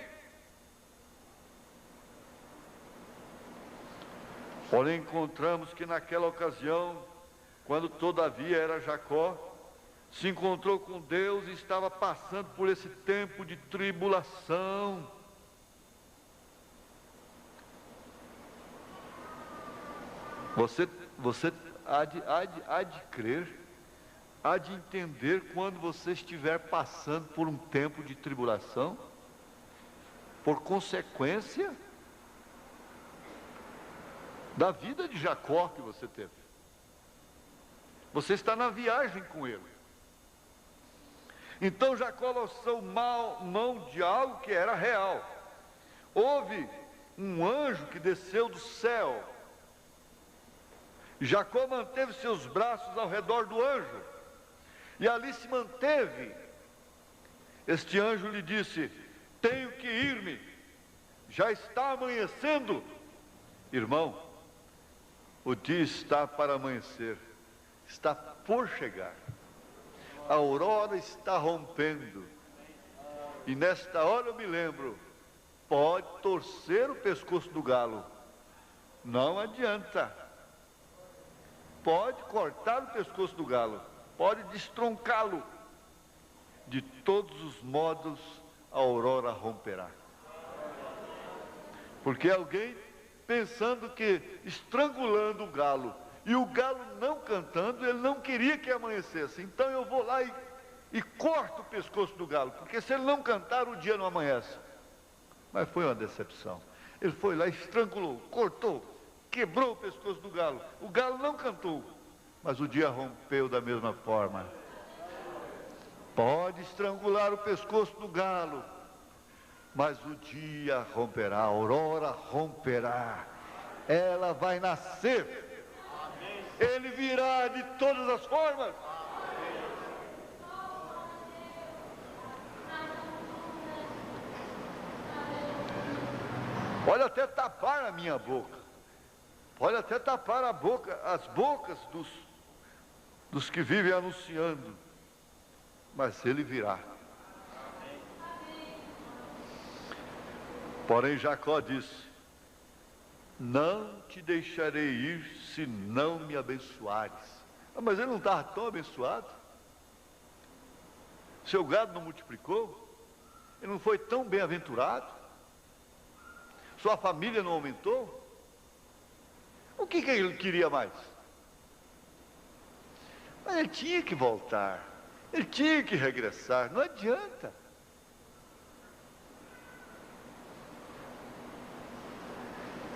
Porém, encontramos que naquela ocasião, quando todavia era Jacó, se encontrou com Deus e estava passando por esse tempo de tribulação. Você há de crer, há de entender quando você estiver passando por um tempo de tribulação, por consequência da vida de Jacó que você teve. Você está na viagem com ele. Então Jacó lançou mão de algo que era real. Houve um anjo que desceu do céu. Jacó manteve seus braços ao redor do anjo. E ali se manteve. Este anjo lhe disse: tenho que ir-me, já está amanhecendo. Irmão, O dia está para amanhecer, está por chegar. A aurora está rompendo. E nesta hora eu me lembro, pode torcer o pescoço do galo, não adianta. Pode cortar o pescoço do galo, pode destroncá-lo. De todos os modos, a aurora romperá. Porque alguém pensando que estrangulando o galo, e o galo não cantando, ele não queria que amanhecesse. Então eu vou lá e corto o pescoço do galo, porque se ele não cantar, o dia não amanhece. Mas foi uma decepção. Ele foi lá, estrangulou, cortou, quebrou o pescoço do galo. O galo não cantou, mas o dia rompeu da mesma forma. Pode estrangular o pescoço do galo, mas o dia romperá, a aurora romperá. Ela vai nascer. Ele virá de todas as formas. Pode até tapar a minha boca. Pode até tapar a boca, as bocas dos que vivem anunciando. Mas ele virá. Porém Jacó disse: não te deixarei ir se não me abençoares. Mas ele não estava tão abençoado? Seu gado não multiplicou? Ele não foi tão bem-aventurado? Sua família não aumentou? O que ele queria mais? Mas ele tinha que voltar, ele tinha que regressar, não adianta.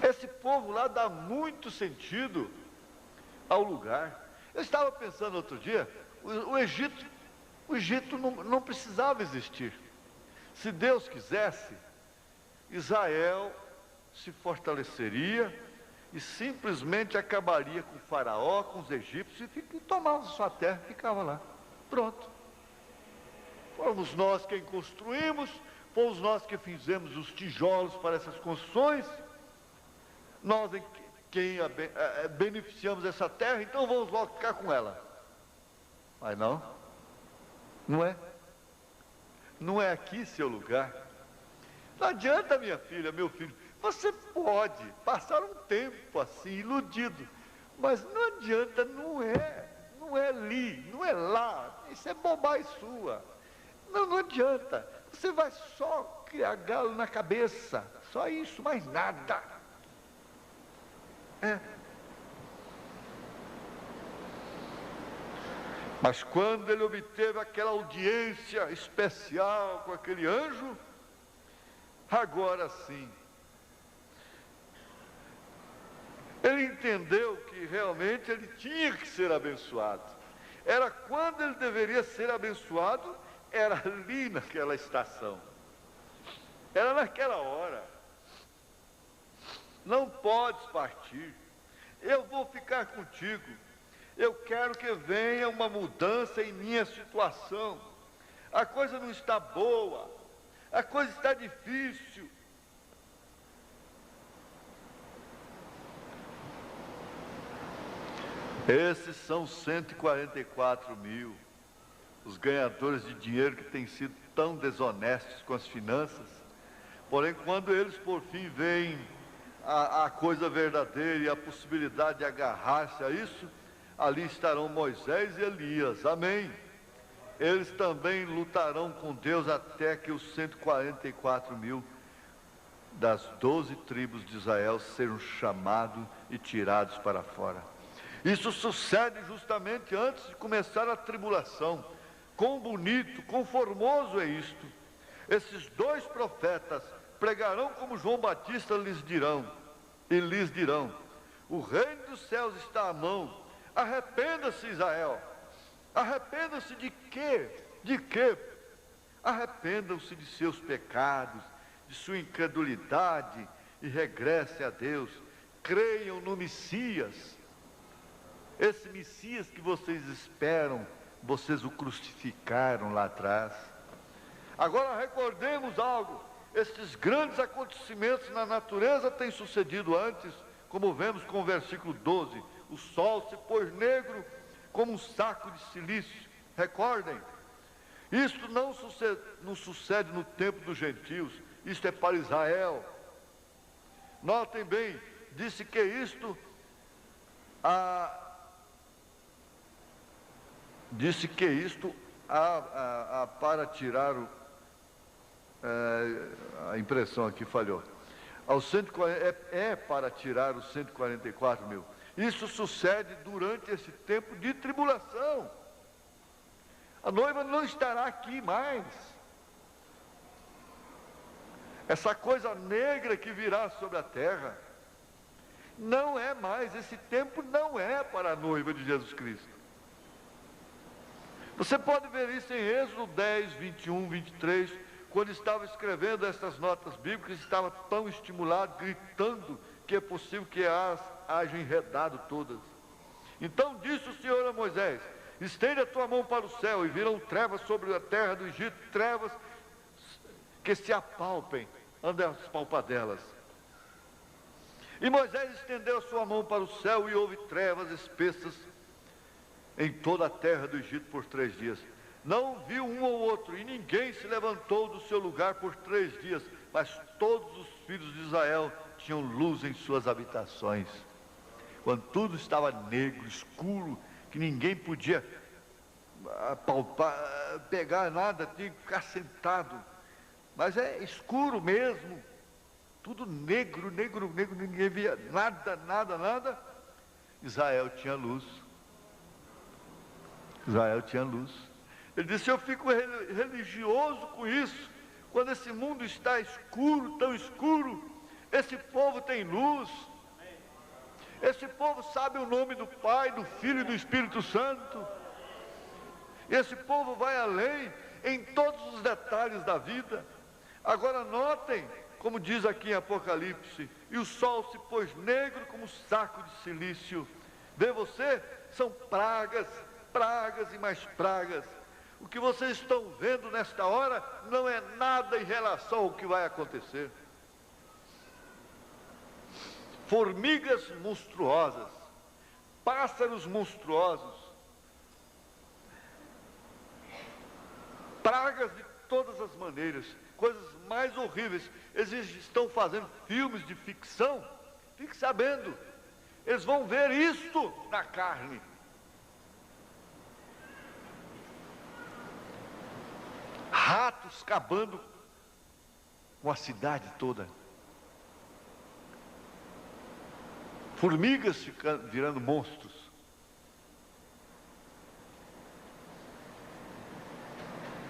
Esse povo lá dá muito sentido ao lugar. Eu estava pensando outro dia, o Egito não precisava existir. Se Deus quisesse, Israel se fortaleceria e simplesmente acabaria com o faraó, com os egípcios, e tomava sua terra, ficava lá. Pronto. Fomos nós quem construímos, fomos nós que fizemos os tijolos para essas construções, nós quem beneficiamos essa terra, então vamos logo ficar com ela. Mas não é. Não é aqui seu lugar. Não adianta, minha filha, meu filho, você pode passar um tempo assim, iludido, mas não adianta, não é ali, não é lá, isso é bobagem sua. Não adianta, você vai só criar galo na cabeça, só isso, mais nada. Mas quando ele obteve aquela audiência especial com aquele anjo, agora sim, ele entendeu que realmente ele tinha que ser abençoado. Era quando ele deveria ser abençoado, era ali naquela estação, era naquela hora. Não podes partir, eu vou ficar contigo. Eu quero que venha uma mudança em minha situação. A coisa não está boa, a coisa está difícil. Esses são 144 mil, os ganhadores de dinheiro que têm sido tão desonestos com as finanças. Porém, quando eles por fim veem a coisa verdadeira e a possibilidade de agarrar-se a isso, ali estarão Moisés e Elias, amém. Eles também lutarão com Deus até que os 144 mil das 12 tribos de Israel sejam chamados e tirados para fora. Isso sucede justamente antes de começar a tribulação. Quão bonito, quão formoso é isto. Esses dois profetas pregarão como João Batista lhes dirão, o reino dos céus está à mão. Arrependa-se, Israel. Arrependa-se de quê? De quê? Arrependam-se de seus pecados, de sua incredulidade e regressem a Deus. Creiam no Messias. Esse Messias que vocês esperam, vocês o crucificaram lá atrás. Agora recordemos algo. Esses grandes acontecimentos na natureza têm sucedido antes. como vemos com o versículo 12, o sol se pôs negro como um saco de silício. Recordem, isto não sucede no tempo dos gentios, isto é para Israel. Notem bem, disse que isto para tirar a impressão aqui falhou. Para tirar os 144 mil. Isso sucede durante esse tempo de tribulação. A noiva não estará aqui mais. Essa coisa negra que virá sobre a terra não é mais, esse tempo não é para a noiva de Jesus Cristo. Você pode ver isso em Êxodo 10, 21, 23, quando estava escrevendo essas notas bíblicas, estava tão estimulado, gritando, que é possível que as haja enredado todas. Então disse o Senhor a Moisés: estende a tua mão para o céu, e virão trevas sobre a terra do Egito, trevas que se apalpem, ande as palpadelas. E Moisés estendeu a sua mão para o céu, e houve trevas espessas em toda a terra do Egito por 3 dias. Não viu um ou outro, e ninguém se levantou do seu lugar por 3 dias, mas todos os filhos de Israel tinham luz em suas habitações. Quando tudo estava negro, escuro, que ninguém podia apalpar, pegar nada, tinha que ficar sentado. Mas é escuro mesmo, tudo negro, ninguém via nada. Israel tinha luz. Ele disse: eu fico religioso com isso, quando esse mundo está escuro, tão escuro. Esse povo tem luz. Esse povo sabe o nome do Pai, do Filho e do Espírito Santo. Esse povo vai além em todos os detalhes da vida. Agora notem, como diz aqui em Apocalipse: e o sol se pôs negro como saco de silício. Vê você? São pragas e mais pragas. O que vocês estão vendo nesta hora não é nada em relação ao que vai acontecer. Formigas monstruosas, pássaros monstruosos, pragas de todas as maneiras, coisas mais horríveis. Eles estão fazendo filmes de ficção, fique sabendo, eles vão ver isto na carne. Ratos acabando com a cidade toda. Formigas virando monstros.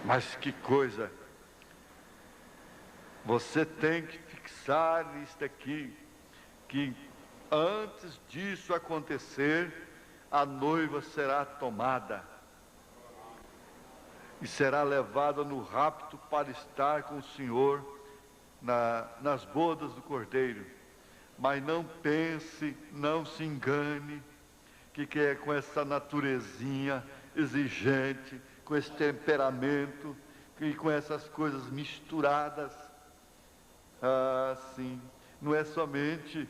Mas que coisa! Você tem que fixar nisto aqui, que antes disso acontecer, a noiva será tomada e será levada no rapto para estar com o Senhor nas bodas do Cordeiro. Mas não pense, não se engane, que é com essa naturezinha exigente, com esse temperamento, e com essas coisas misturadas. Sim, não é somente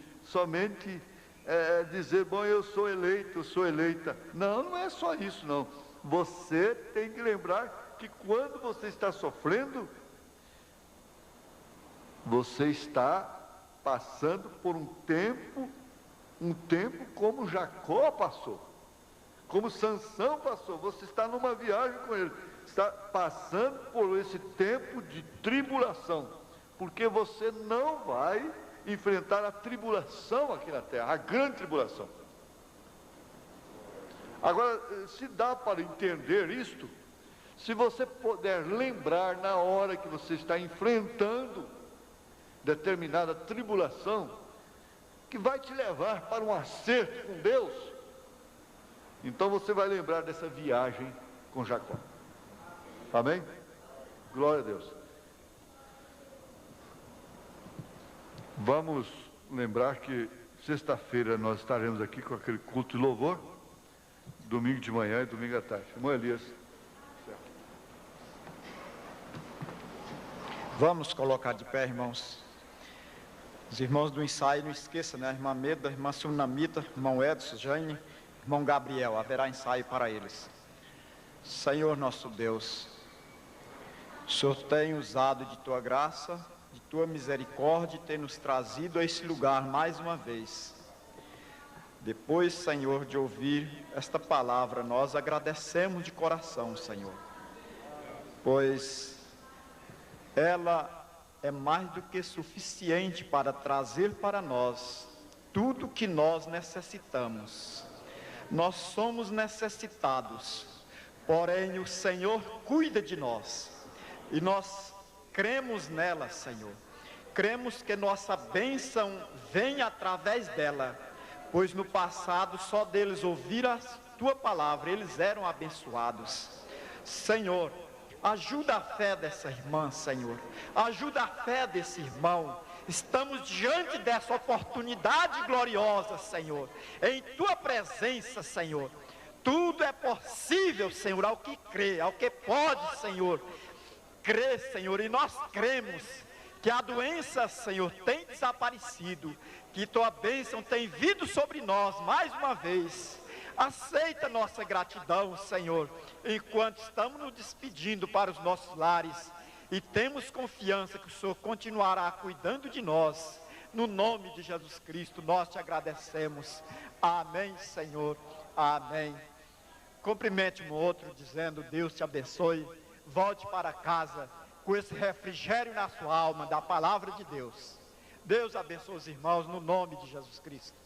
dizer: bom, eu sou eleito, eu sou eleita. Não é só isso, não. Você tem que lembrar que quando você está sofrendo, você está passando por um tempo como Jacó passou, como Sansão passou. Você está numa viagem com ele, está passando por esse tempo de tribulação, porque você não vai enfrentar a tribulação aqui na terra, a grande tribulação. Agora, se dá para entender isto, se você puder lembrar na hora que você está enfrentando determinada tribulação, que vai te levar para um acerto com Deus, então você vai lembrar dessa viagem com Jacó. Amém? Glória a Deus. Vamos lembrar que sexta-feira nós estaremos aqui com aquele culto de louvor, domingo de manhã e domingo à tarde. Irmão Elias. Vamos colocar de pé, irmãos. Os irmãos do ensaio, não esqueça, né? A irmã Meda, a irmã Sunamita, irmão Edson, Jane, irmão Gabriel, haverá ensaio para eles. Senhor nosso Deus, o Senhor tem usado de Tua graça, de Tua misericórdia e tem nos trazido a esse lugar mais uma vez. Depois, Senhor, de ouvir esta palavra, nós agradecemos de coração, Senhor, pois ela é mais do que suficiente para trazer para nós tudo o que nós necessitamos. Nós somos necessitados, porém o Senhor cuida de nós, e nós cremos nela, Senhor. Cremos que nossa bênção vem através dela, pois no passado só deles ouvir a Tua palavra, eles eram abençoados. Senhor, ajuda a fé dessa irmã, Senhor. Ajuda a fé desse irmão. Estamos diante dessa oportunidade gloriosa, Senhor. Em Tua presença, Senhor. Tudo é possível, Senhor, ao que crê, ao que pode, Senhor. Crê, Senhor, e nós cremos que a doença, Senhor, tem desaparecido, que Tua bênção tem vindo sobre nós mais uma vez. Aceita nossa gratidão, Senhor, enquanto estamos nos despedindo para os nossos lares, e temos confiança que o Senhor continuará cuidando de nós. No nome de Jesus Cristo, nós Te agradecemos. Amém, Senhor. Amém. Cumprimente um outro, dizendo: Deus te abençoe. Volte para casa com esse refrigério na sua alma da palavra de Deus. Deus abençoe os irmãos no nome de Jesus Cristo.